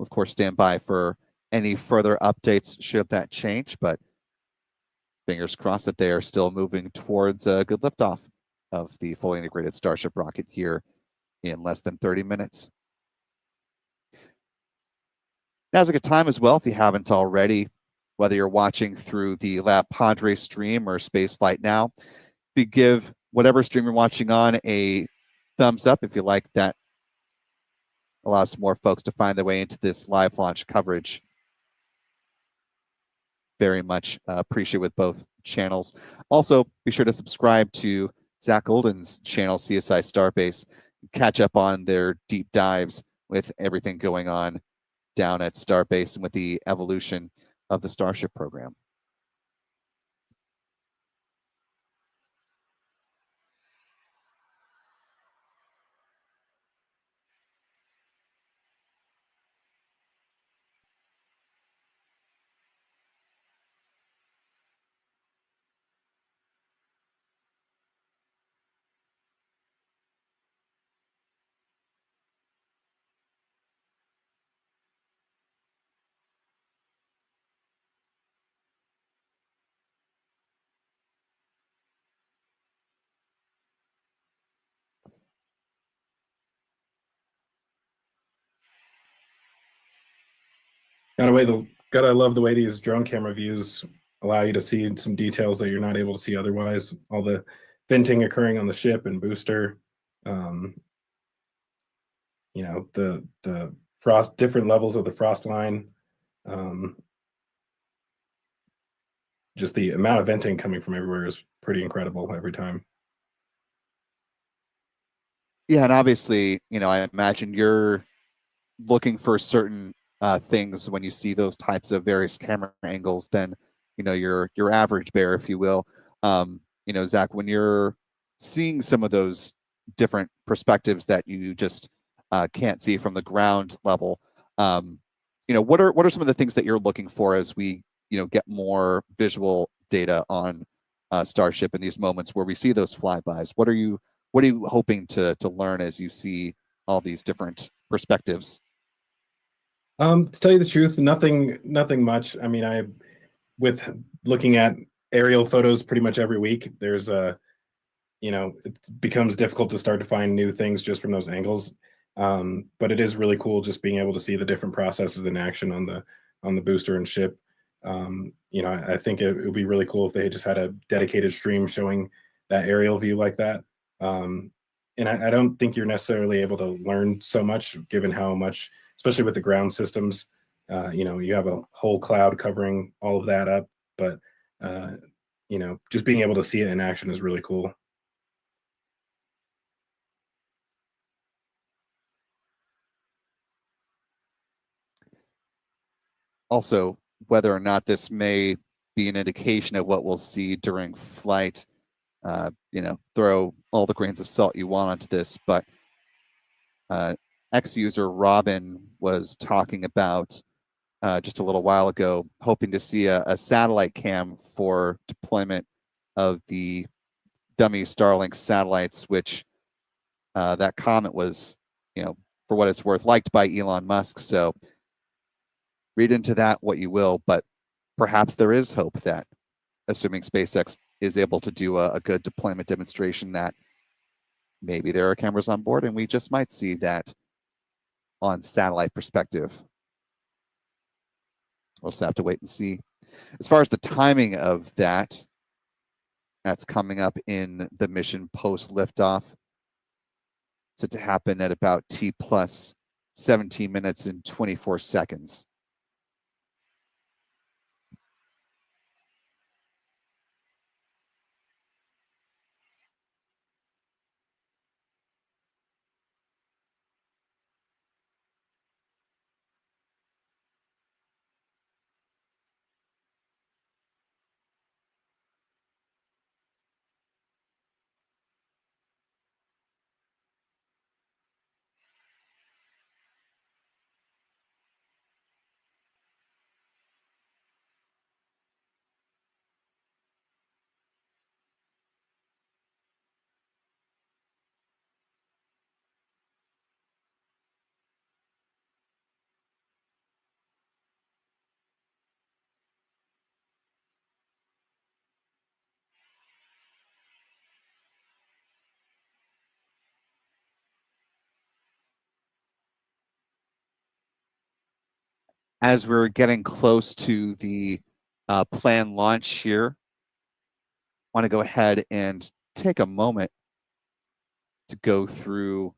Speaker 1: Of course, stand by for any further updates should that change, but fingers crossed that they are still moving towards a good liftoff of the fully integrated Starship rocket here in less than 30 minutes. Now's a good time as well, if you haven't already, whether you're watching through the Lab Padre stream or Spaceflight Now, if you give whatever stream you're watching on a thumbs up if you like that, allows more folks to find their way into this live launch coverage. Very much appreciate with both channels. Also, be sure to subscribe to Zach Golden's channel, CSI Starbase. Catch up on their deep dives with everything going on down at Starbase and with the evolution of the Starship program.
Speaker 2: Gotta love the way these drone camera views allow you to see some details that you're not able to see otherwise. All the venting occurring on the ship and booster. You know, the frost, different levels of the frost line. Just the amount of venting coming from everywhere is pretty incredible every time.
Speaker 1: Yeah, and obviously, you know, I imagine you're looking for certain things when you see those types of various camera angles than, you know, your average bear, if you will. You know, Zach, when you're seeing some of those different perspectives that you just can't see from the ground level, you know, what are some of the things that you're looking for as we, you know, get more visual data on Starship in these moments where we see those flybys? What are you hoping to learn as you see all these different perspectives?
Speaker 2: To tell you the truth, nothing much. I mean, with looking at aerial photos pretty much every week, there's a, you know, it becomes difficult to start to find new things just from those angles. But it is really cool just being able to see the different processes in action on the booster and ship. You know, I think it would be really cool if they just had a dedicated stream showing that aerial view like that. And I don't think you're necessarily able to learn so much given how much, especially with the ground systems, you know, you have a whole cloud covering all of that up. But, you know, just being able to see it in action is really cool.
Speaker 1: Also, whether or not this may be an indication of what we'll see during flight, you know, throw all the grains of salt you want onto this, but ex-user Robin was talking about just a little while ago, hoping to see a satellite cam for deployment of the dummy Starlink satellites, which that comment was, you know, for what it's worth, liked by Elon Musk. So read into that what you will, but perhaps there is hope that, assuming SpaceX is able to do a good deployment demonstration, that maybe there are cameras on board and we just might see that on satellite perspective. We'll just have to wait and see. As far as the timing of that, that's coming up in the mission post liftoff. It's to happen at about T plus 17 minutes and 24 seconds. As we're getting close to the planned launch here, I want to go ahead and take a moment to go through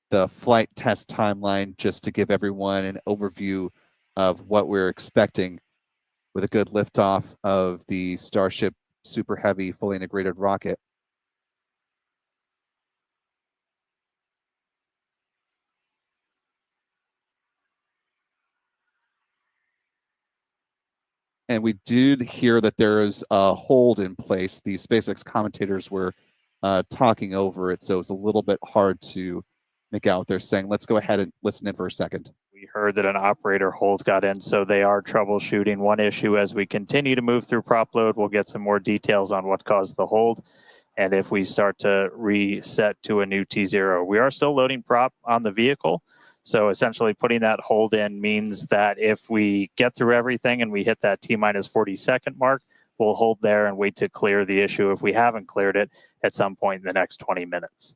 Speaker 1: the flight test timeline just to give everyone an overview of what we're expecting with a good liftoff of the Starship Super Heavy fully integrated rocket. And we did hear that there is a hold in place. The SpaceX commentators were talking over it, so it's a little bit hard to make out what they're saying. Let's go ahead and listen in for a second.
Speaker 3: We heard that an operator hold got in, so they are troubleshooting one issue. As we continue to move through prop load, we'll get some more details on what caused the hold and if we start to reset to a new T0. We are still loading prop on the vehicle, so essentially putting that hold in means that if we get through everything and we hit that T minus 40-second mark, we'll hold there and wait to clear the issue if we haven't cleared it at some point in the next 20 minutes.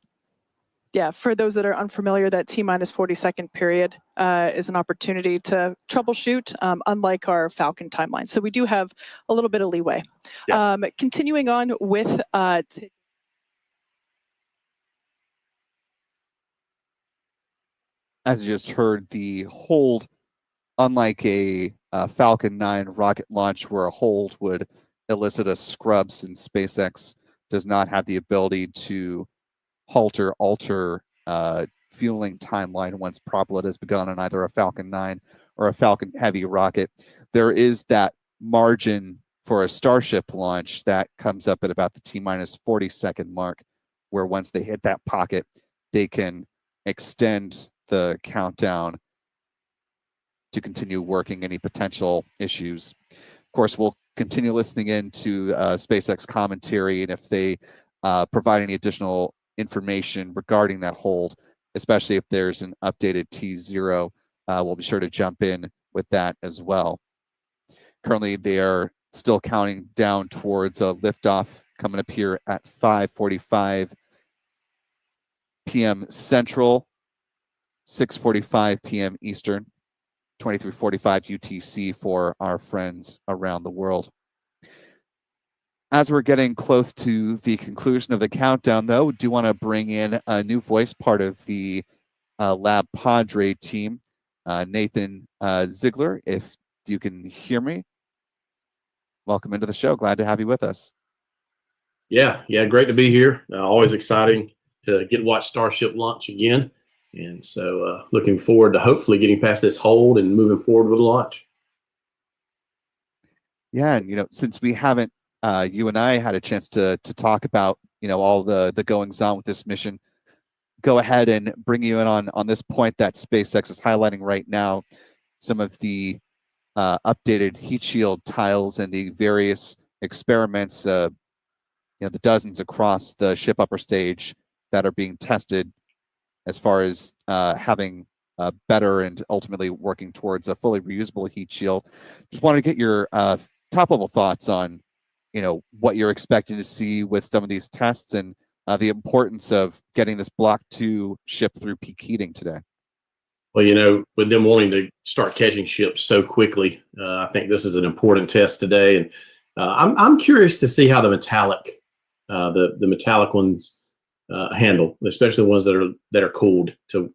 Speaker 4: Yeah, for those that are unfamiliar, that T minus 40-second period is an opportunity to troubleshoot, unlike our Falcon timeline. So we do have a little bit of leeway.
Speaker 3: Yeah.
Speaker 4: Continuing on with
Speaker 1: as you just heard, the hold, unlike a Falcon 9 rocket launch where a hold would elicit a scrub, since SpaceX does not have the ability to halt or alter fueling timeline once propellant has begun on either a Falcon 9 or a Falcon Heavy rocket. There is that margin for a Starship launch that comes up at about the T minus 40-second mark, where once they hit that pocket, they can extend the countdown to continue working any potential issues. Of course, we'll continue listening in to SpaceX commentary, and if they provide any additional information regarding that hold, especially if there's an updated T0, we'll be sure to jump in with that as well. Currently, they are still counting down towards a liftoff coming up here at 5:45 p.m. Central, 6:45 p.m. Eastern, 23:45 UTC for our friends around the world. As we're getting close to the conclusion of the countdown, though, we do want to bring in a new voice, part of the Lab Padre team, Nathan Ziegler. If you can hear me, welcome into the show. Glad to have you with us.
Speaker 5: Yeah, great to be here. Always exciting to get to watch Starship launch again. And so looking forward to hopefully getting past this hold and moving forward with the launch.
Speaker 1: Yeah, and since we haven't, you and I had a chance to talk about all the goings on with this mission, go ahead and bring you in on this point that SpaceX is highlighting right now, some of the updated heat shield tiles and the various experiments, the dozens across the ship upper stage that are being tested as far as having better and ultimately working towards a fully reusable heat shield. Just wanted to get your top level thoughts on what you're expecting to see with some of these tests and the importance of getting this Block 2 ship through peak heating today.
Speaker 5: Well, with them wanting to start catching ships so quickly, I think this is an important test today, and I'm curious to see how the metallic ones handle, especially the ones that are cooled. To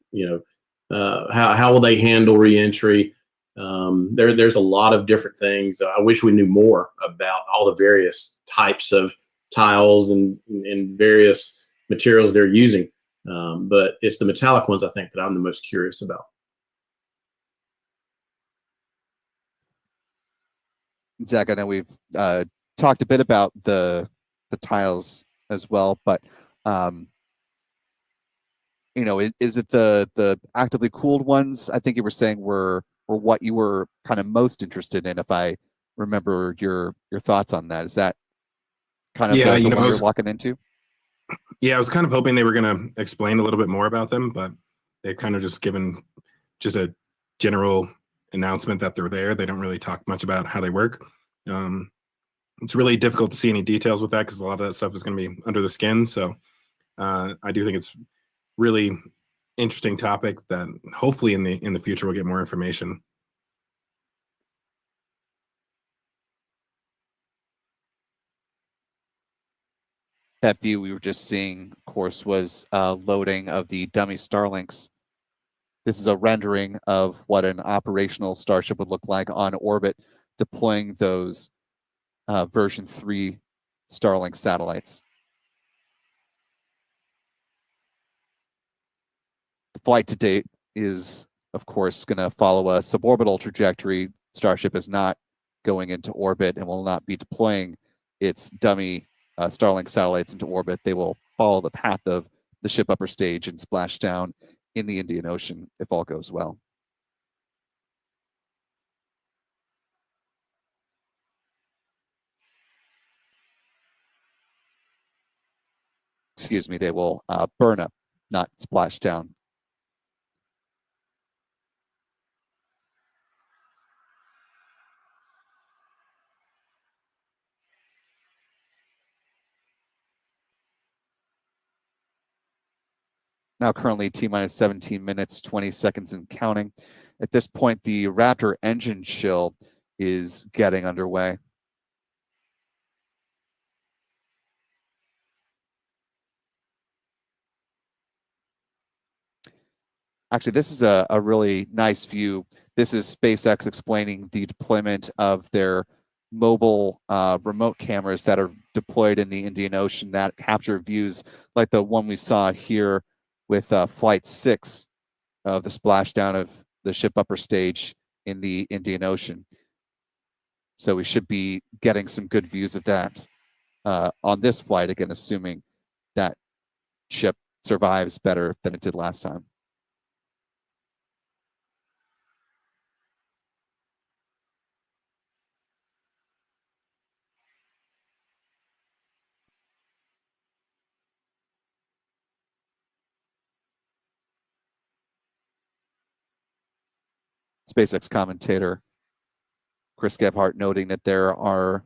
Speaker 5: how will they handle reentry? There's a lot of different things. I wish we knew more about all the various types of tiles and various materials they're using. But it's the metallic ones I think that I'm the most curious about.
Speaker 1: Zach, I know we've talked a bit about the tiles as well, but is it the actively cooled ones? I think you were saying were what you were kind of most interested in, if I remember your thoughts on that. Is that kind of the one you're locking into?
Speaker 2: Yeah, I was kind of hoping they were going to explain a little bit more about them, but they've kind of just given just a general announcement that they're there. They don't really talk much about how they work. It's really difficult to see any details with that because a lot of that stuff is going to be under the skin. So I do think it's really interesting topic that hopefully in the future we'll get more information.
Speaker 1: That view we were just seeing, of course, was loading of the dummy Starlinks. This is a rendering of what an operational Starship would look like on orbit, deploying those version 3 Starlink satellites. The flight to date is, of course, going to follow a suborbital trajectory. Starship is not going into orbit and will not be deploying its dummy Starlink satellites into orbit. They will follow the path of the ship upper stage and splash down in the Indian Ocean if all goes well. Excuse me, they will burn up, not splash down. Now currently T-minus 17 minutes, 20 seconds and counting. At this point, the Raptor engine chill is getting underway. Actually, this is a really nice view. This is SpaceX explaining the deployment of their mobile remote cameras that are deployed in the Indian Ocean that capture views like the one we saw here with Flight 6 of the splashdown of the ship upper stage in the Indian Ocean. So we should be getting some good views of that on this flight, again, assuming that ship survives better than it did last time. SpaceX commentator Chris Gebhardt noting that there are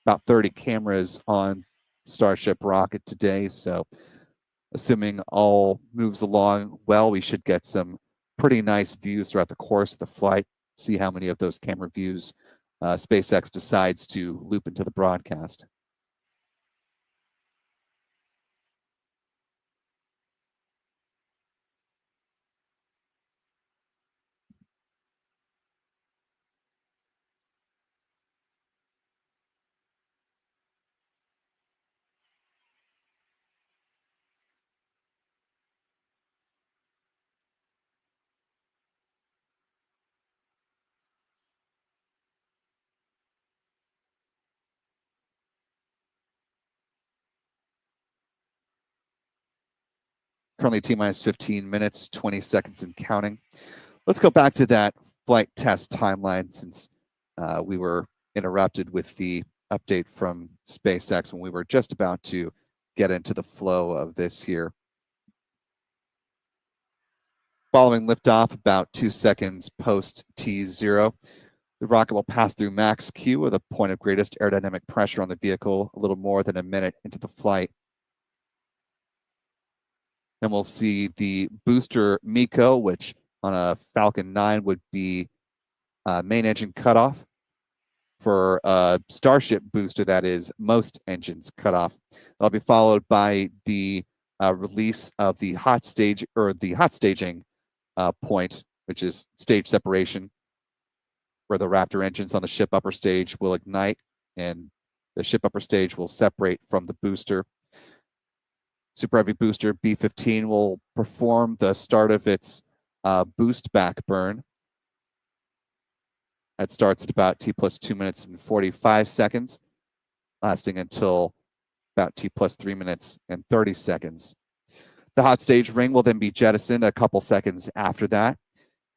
Speaker 1: about 30 cameras on Starship rocket today. So assuming all moves along well, we should get some pretty nice views throughout the course of the flight. See how many of those camera views SpaceX decides to loop into the broadcast. Currently T-minus 15 minutes, 20 seconds and counting. Let's go back to that flight test timeline since we were interrupted with the update from SpaceX when we were just about to get into the flow of this here. Following liftoff, about 2 seconds post T0, the rocket will pass through max Q, or the point of greatest aerodynamic pressure on the vehicle, a little more than a minute into the flight. Then we'll see the booster MECO, which on a Falcon 9 would be main engine cutoff. For a Starship booster, that is most engines cut off. That'll be followed by the release of the hot stage, or the hot staging point, which is stage separation, where the Raptor engines on the ship upper stage will ignite and the ship upper stage will separate from the booster. Super Heavy booster B-15 will perform the start of its boost back burn. That starts at about T plus 2 minutes and 45 seconds, lasting until about T plus 3 minutes and 30 seconds. The hot stage ring will then be jettisoned a couple seconds after that.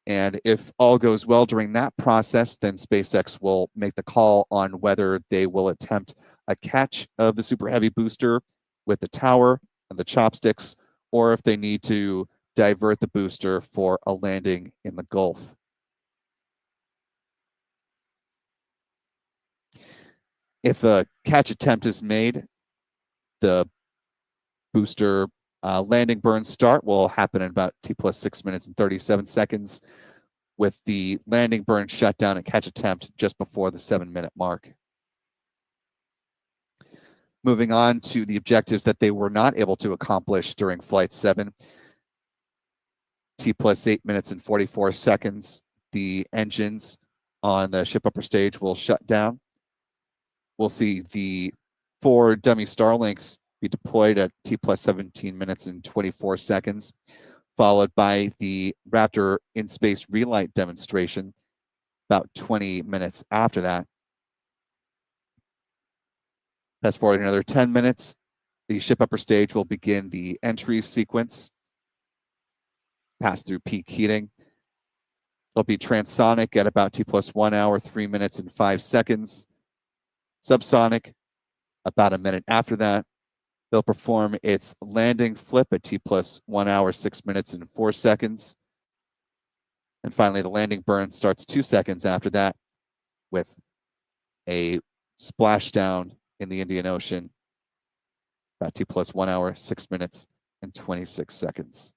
Speaker 1: And if all goes well during that process, then SpaceX will make the call on whether they will attempt a catch of the Super Heavy booster with the tower and the chopsticks, or if they need to divert the booster for a landing in the Gulf. If a catch attempt is made, the booster landing burn start will happen in about T plus 6 minutes and 37 seconds, with the landing burn shutdown and catch attempt just before the 7-minute mark. Moving on to the objectives that they were not able to accomplish during Flight 7. T plus 8 minutes and 44 seconds, the engines on the ship upper stage will shut down. We'll see the 4 dummy Starlinks be deployed at T plus 17 minutes and 24 seconds, followed by the Raptor in-space relight demonstration about 20 minutes after that. Fast forward another 10 minutes, the ship upper stage will begin the entry sequence, pass through peak heating. It'll be transonic at about T plus 1 hour, 3 minutes and 5 seconds. Subsonic, about a minute after that. They'll perform its landing flip at T plus 1 hour, 6 minutes and 4 seconds. And finally, the landing burn starts 2 seconds after that with a splashdown in the Indian Ocean, about T plus 1 hour, 6 minutes and 26 seconds.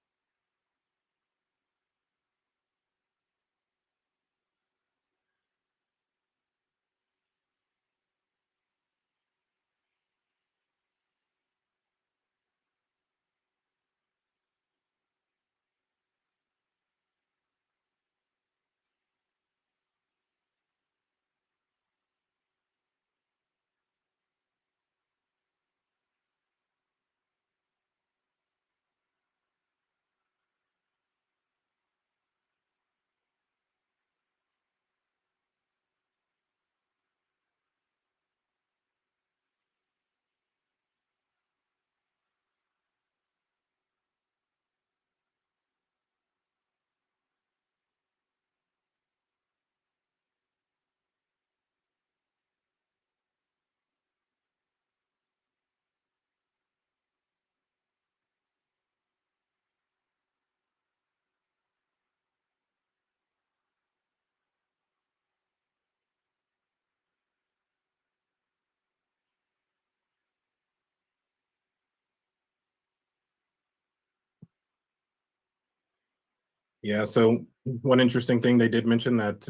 Speaker 2: Yeah, so one interesting thing they did mention that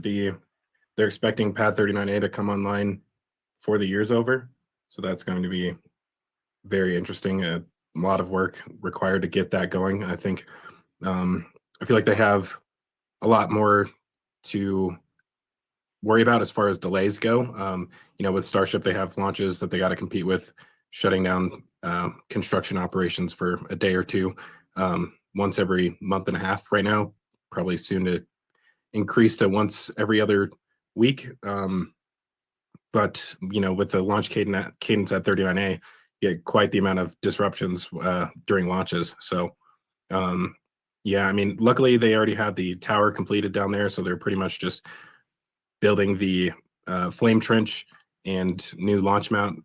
Speaker 2: they're expecting Pad 39A to come online before the year's over. So that's going to be very interesting. A lot of work required to get that going. I think I feel like they have a lot more to worry about as far as delays go. With Starship, they have launches that they got to compete with, shutting down construction operations for a day or two, once every month and a half right now, probably soon to increase to once every other week. But with the launch cadence at 39A, you get quite the amount of disruptions during launches. So yeah, I mean, luckily they already have the tower completed down there, so they're pretty much just building the flame trench and new launch mount.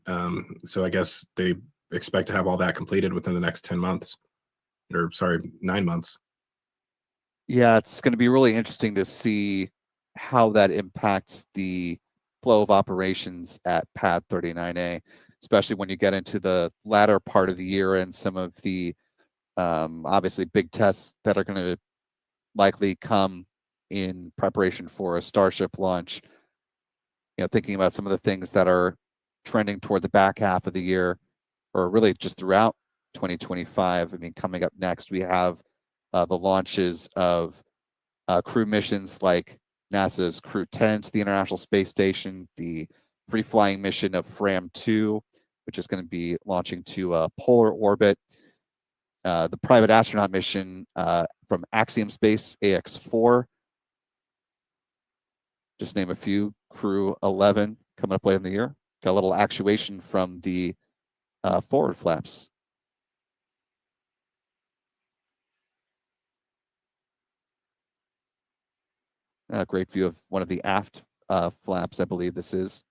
Speaker 2: So I guess they expect to have all that completed within the next 10 months, or sorry, 9 months.
Speaker 1: Yeah, it's going to be really interesting to see how that impacts the flow of operations at Pad 39A, especially when you get into the latter part of the year and some of the Obviously, big tests that are going to likely come in preparation for a Starship launch. Thinking about some of the things that are trending toward the back half of the year, or really just throughout 2025. I mean, coming up next, we have the launches of crew missions like NASA's Crew 10 to the International Space Station, the free-flying mission of FRAM-2, which is going to be launching to polar orbit, the private astronaut mission from Axiom Space, AX-4, just name a few, Crew 11 coming up later in the year. Got a little actuation from the forward flaps. A great view of one of the aft flaps, I believe this is.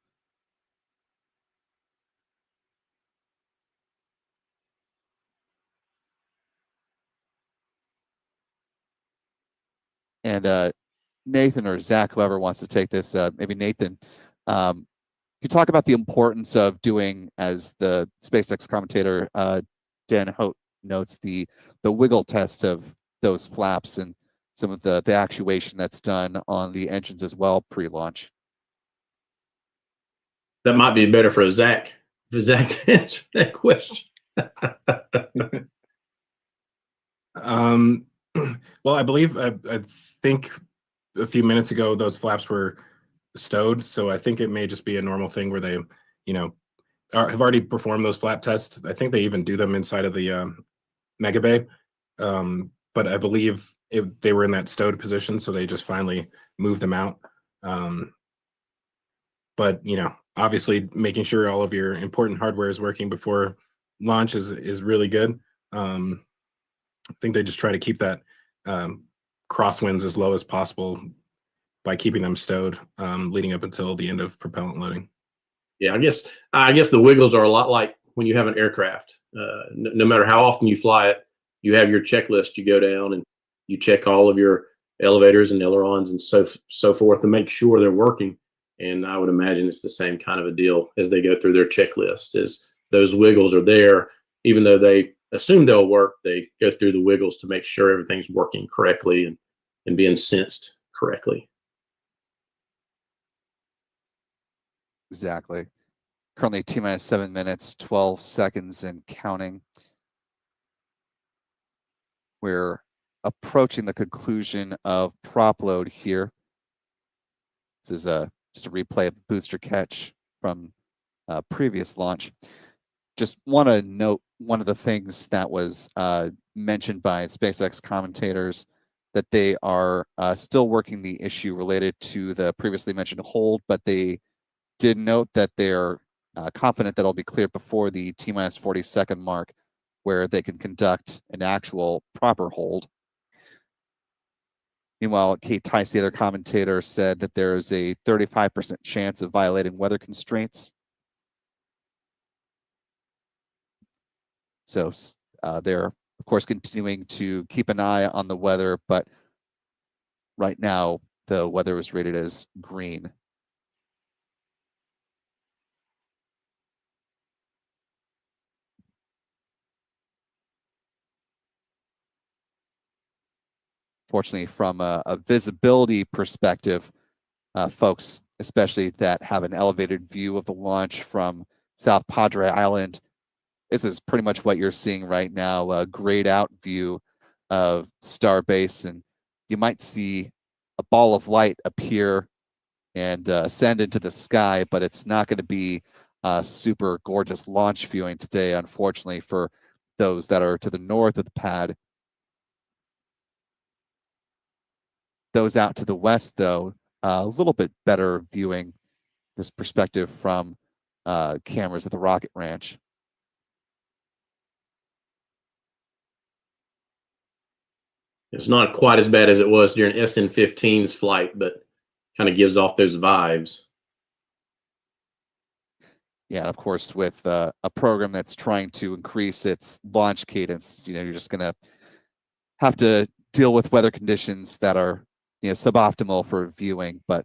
Speaker 1: And Nathan or Zach, whoever wants to take this, maybe Nathan, you talk about the importance of doing, as the SpaceX commentator Dan Hote notes, the wiggle test of those flaps and some of the actuation that's done on the engines as well pre-launch.
Speaker 5: That might be better for Zach to answer that question.
Speaker 2: Well, I believe I think a few minutes ago those flaps were stowed, so I think it may just be a normal thing where they, have already performed those flap tests. I think they even do them inside of the mega bay, but I believe they were in that stowed position, so they just finally moved them out. But obviously, making sure all of your important hardware is working before launch is really good. I think they just try to keep that crosswinds as low as possible by keeping them stowed leading up until the end of propellant loading.
Speaker 5: Yeah, I guess the wiggles are a lot like when you have an aircraft. No matter how often you fly it, you have your checklist. You go down and you check all of your elevators and ailerons and so forth to make sure they're working. And I would imagine it's the same kind of a deal as they go through their checklist. Is those wiggles are there, even though they assume they'll work, they go through the wiggles to make sure everything's working correctly and being sensed correctly.
Speaker 1: Exactly. Currently T-minus 7 minutes, 12 seconds and counting. We're approaching the conclusion of prop load here. This is just a replay of the booster catch from previous launch. Just want to note one of the things that was mentioned by SpaceX commentators, that they are still working the issue related to the previously mentioned hold, but they did note that they're confident that it'll be cleared before the T-minus 40-second mark, where they can conduct an actual proper hold. Meanwhile, Kate Tice, the other commentator, said that there's a 35% chance of violating weather constraints. So they're, of course, continuing to keep an eye on the weather, but right now the weather is rated as green. Fortunately, from a visibility perspective, folks, especially that have an elevated view of the launch from South Padre Island, this is pretty much what you're seeing right now, a grayed out view of Starbase, and you might see a ball of light appear and ascend into the sky, but it's not going to be super gorgeous launch viewing today, unfortunately, for those that are to the north of the pad. Those out to the west, though, a little bit better viewing this perspective from cameras at the rocket ranch.
Speaker 5: It's not quite as bad as it was during SN-15's flight, but kind of gives off those vibes.
Speaker 1: Yeah, of course, with a program that's trying to increase its launch cadence, you're just going to have to deal with weather conditions that are, suboptimal for viewing. But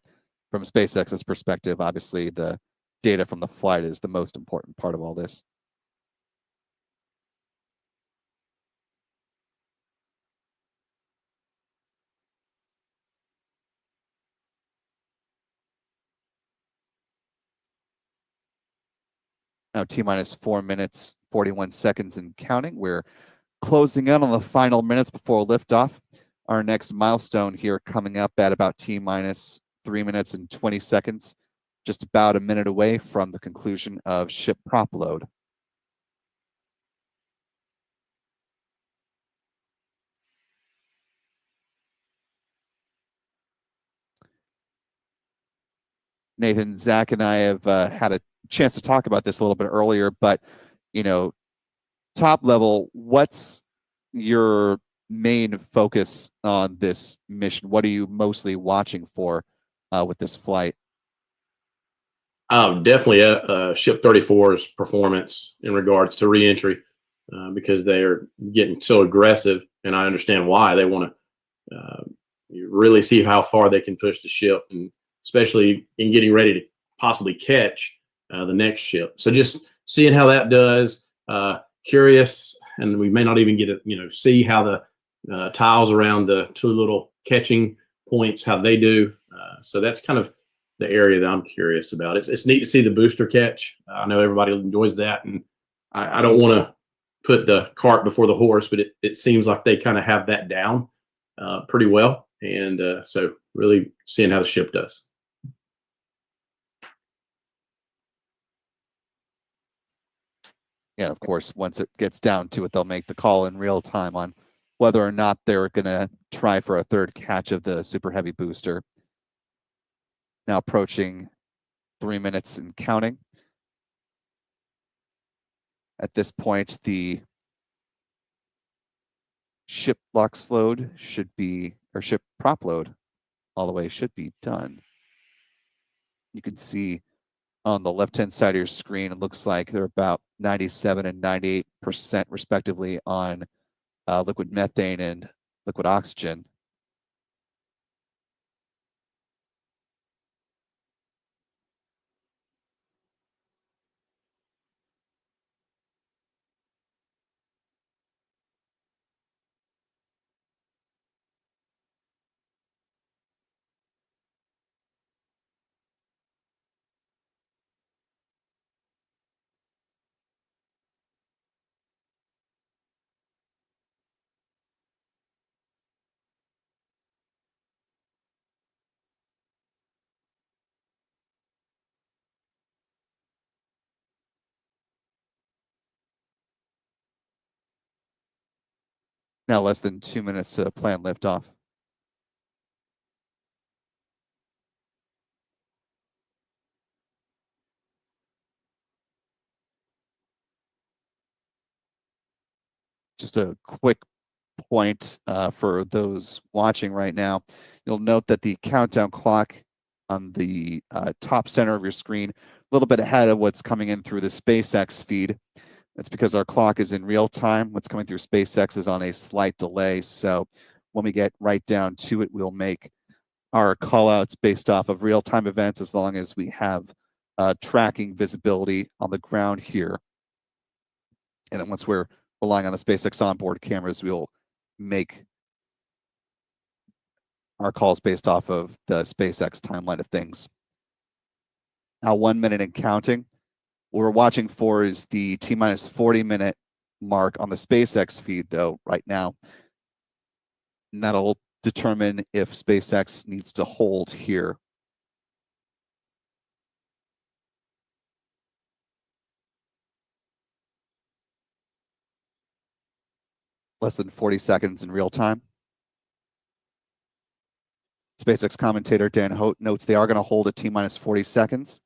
Speaker 1: from SpaceX's perspective, obviously, the data from the flight is the most important part of all this. Now T-minus 4 minutes, 41 seconds and counting. We're closing in on the final minutes before liftoff. Our next milestone here coming up at about T-minus 3 minutes and 20 seconds, just about a minute away from the conclusion of ship prop load. Nathan, Zach, and I have had a chance to talk about this a little bit earlier, but top level, what's your main focus on this mission? What are you mostly watching for with this flight?
Speaker 5: Definitely Ship 34's performance in regards to reentry, because they are getting so aggressive, and I understand why. They want to really see how far they can push the ship, and especially in getting ready to possibly catch the next ship. So just seeing how that does, curious, and we may not even get to see how the tiles around the two little catching points, how they do. So that's kind of the area that I'm curious about. It's neat to see the booster catch. I know everybody enjoys that, and I don't want to put the cart before the horse, but it seems like they kind of have that down pretty well. And so really seeing how the ship does.
Speaker 1: Yeah, of course, once it gets down to it, they'll make the call in real time on whether or not they're going to try for a third catch of the super heavy booster. Now approaching 3 minutes and counting. At this point, the ship LOX load should be, or ship prop load all the way should be done. You can see on the left-hand side of your screen, it looks like they're about 97 and 98% respectively on liquid methane and liquid oxygen. Now less than 2 minutes to plan liftoff. Just a quick point for those watching right now. You'll note that the countdown clock on the top center of your screen, a little bit ahead of what's coming in through the SpaceX feed. That's because our clock is in real time. What's coming through SpaceX is on a slight delay. So when we get right down to it, we'll make our call outs based off of real time events as long as we have tracking visibility on the ground here. And then once we're relying on the SpaceX onboard cameras, we'll make our calls based off of the SpaceX timeline of things. Now 1 minute and counting. What we're watching for is the T-minus 40-minute mark on the SpaceX feed, though, right now. And that'll determine if SpaceX needs to hold here. Less than 40 seconds in real time. SpaceX commentator Dan Hote notes they are going to hold at T-minus 40 seconds.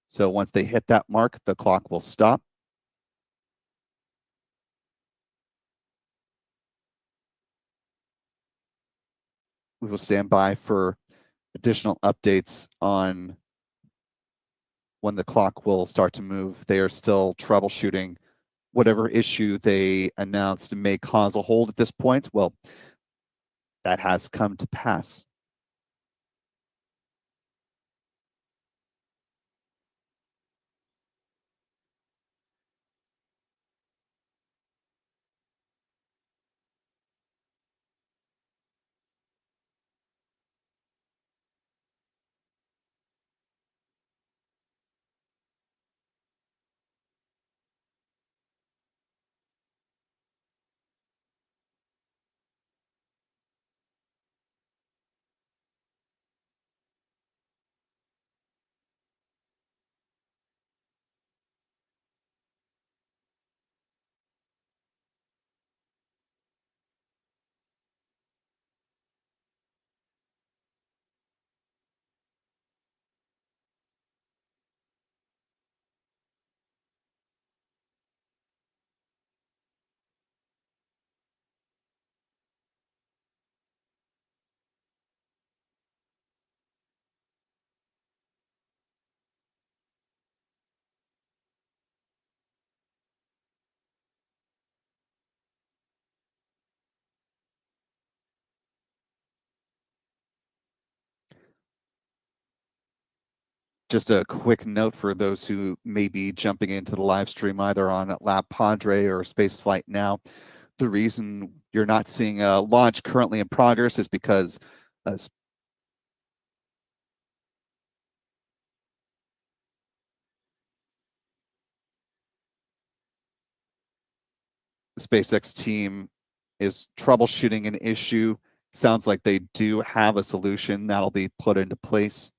Speaker 1: So once they hit that mark, the clock will stop. We will stand by for additional updates on when the clock will start to move. They are still troubleshooting whatever issue they announced may cause a hold at this point. Well, that has come to pass. Just a quick note for those who may be jumping into the live stream either on Lab Padre or Spaceflight Now. The reason you're not seeing a launch currently in progress is because the SpaceX team is troubleshooting an issue. Sounds like they do have a solution that'll be put into place,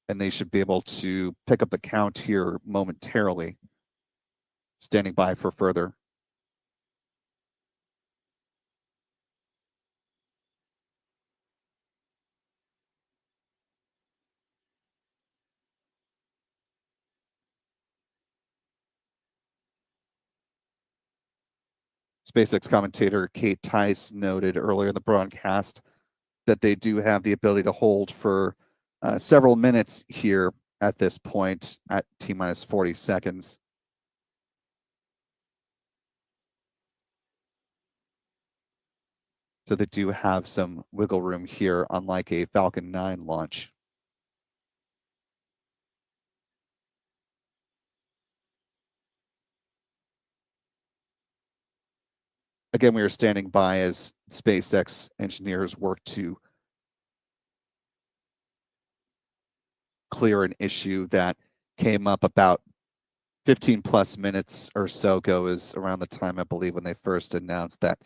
Speaker 1: and they should be able to pick up the count here momentarily. Standing by for further. SpaceX commentator Kate Tice noted earlier in the broadcast that they do have the ability to hold for several minutes here at this point at T-minus 40 seconds. So they do have some wiggle room here, unlike a Falcon 9 launch. Again, we are standing by as SpaceX engineers work to clear an issue that came up about 15 plus minutes or so ago, is around the time, I believe, when they first announced that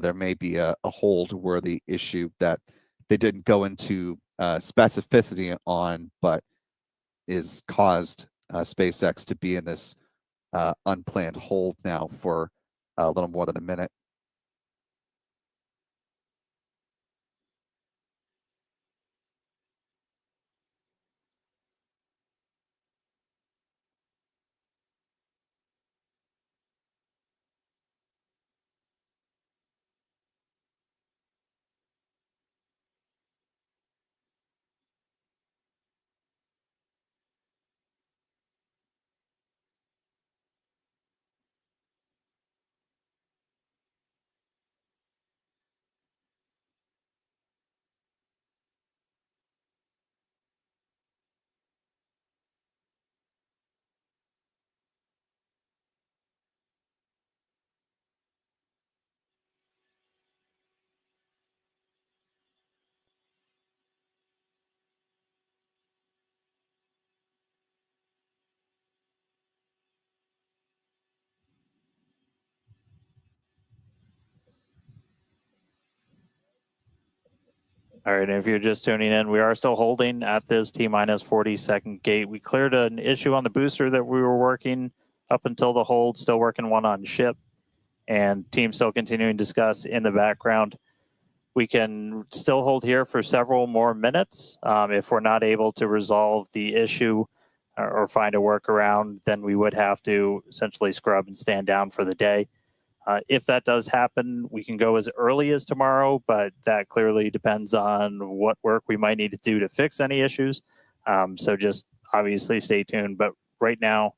Speaker 1: there may be a hold-worthy issue that they didn't go into specificity on, but is caused SpaceX to be in this unplanned hold now for a little more than a minute.
Speaker 3: All right, and if you're just tuning in, we are still holding at this T-minus 40-second gate. We cleared an issue on the booster that we were working up until the hold, still working one on ship, and team still continuing to discuss in the background. We can still hold here for several more minutes. If we're not able to resolve the issue or find a workaround, then we would have to essentially scrub and stand down for the day. If that does happen, we can go as early as tomorrow, but that clearly depends on what work we might need to do to fix any issues. So just obviously stay tuned. But right now,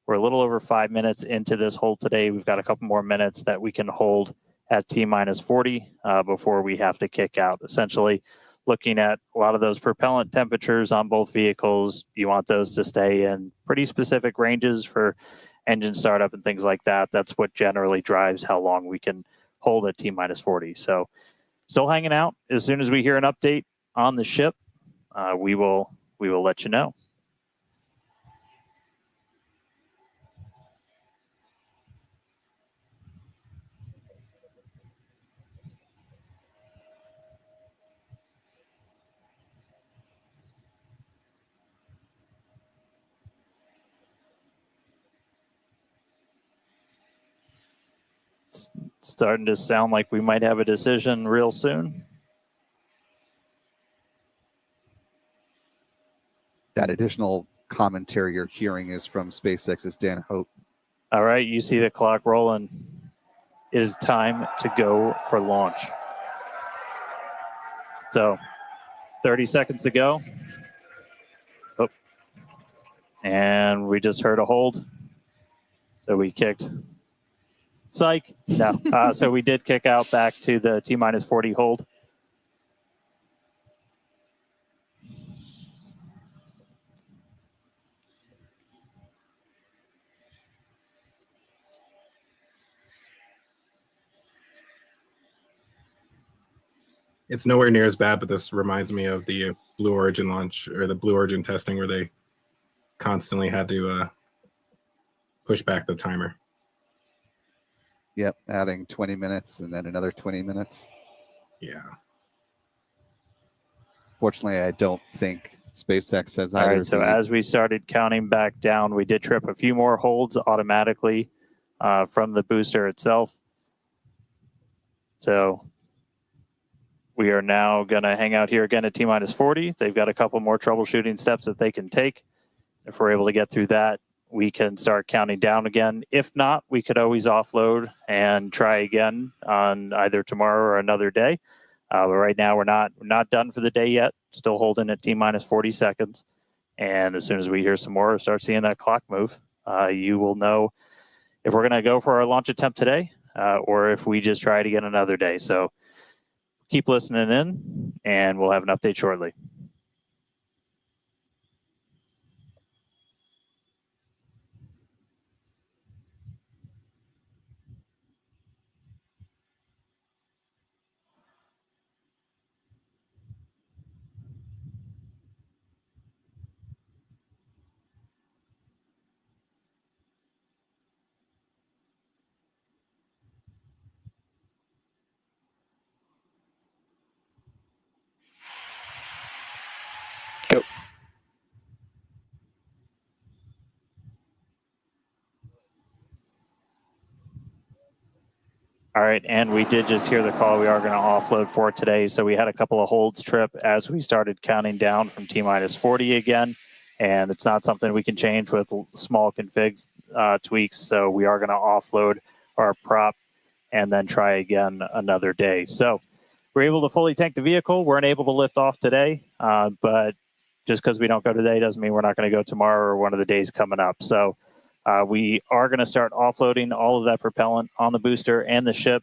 Speaker 3: we're a little over 5 minutes into this hold today. We've got a couple more minutes that we can hold at T-minus 40 before we have to kick out. Essentially, looking at a lot of those propellant temperatures on both vehicles, you want those to stay in pretty specific ranges for engine startup and things like that. That's what generally drives how long we can hold at T-minus 40. So still hanging out. As soon as we hear an update on the ship, we will let you know. It's starting to sound like we might have a decision real soon.
Speaker 1: That additional commentary you're hearing is from SpaceX's Dan Hope.
Speaker 3: All right, you see the clock rolling. It is time to go for launch. So 30 seconds to go. Oh. And we just heard a hold. So we kicked. Psych. No. So we did kick out back to the T-minus 40 hold.
Speaker 2: It's nowhere near as bad, but this reminds me of the Blue Origin launch or the Blue Origin testing where they constantly had to push back the timer.
Speaker 1: Yep, adding 20 minutes and then another 20 minutes.
Speaker 2: Yeah.
Speaker 1: Fortunately, I don't think SpaceX has
Speaker 3: All
Speaker 1: either.
Speaker 3: right, so as we started counting back down, we did trip a few more holds automatically from the booster itself. So we are now going to hang out here again at T-minus 40. They've got a couple more troubleshooting steps that they can take. If we're able to get through that, we can start counting down again. If not, we could always offload and try again on either tomorrow or another day. But right now we're not done for the day yet. Still holding at T-minus 40 seconds. And as soon as we hear some more or start seeing that clock move, you will know if we're going to go for our launch attempt today or if we just try it again another day. So keep listening in, and we'll have an update shortly. Go. All right, and we did just hear the call. We are going to offload for today. So we had a couple of holds trip as we started counting down from T-minus 40 again. And it's not something we can change with small config tweaks. So we are going to offload our prop and then try again another day. So we're able to fully tank the vehicle. We're unable to lift off today, but just because we don't go today doesn't mean we're not going to go tomorrow or one of the days coming up. So we are going to start offloading all of that propellant on the booster and the ship.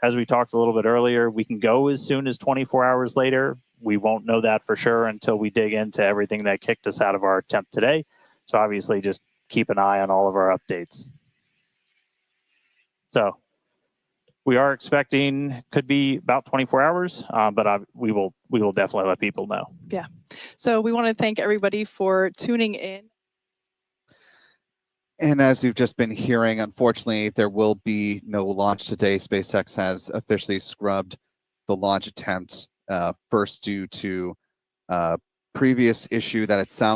Speaker 3: As we talked a little bit earlier, we can go as soon as 24 hours later. We won't know that for sure until we dig into everything that kicked us out of our attempt today. So obviously just keep an eye on all of our updates. So we are expecting could be about 24 hours, but we will definitely let people know.
Speaker 4: Yeah. So we want to thank everybody for tuning in.
Speaker 1: And as you've just been hearing, unfortunately, there will be no launch today. SpaceX has officially scrubbed the launch attempt, first due to previous issue that it sounds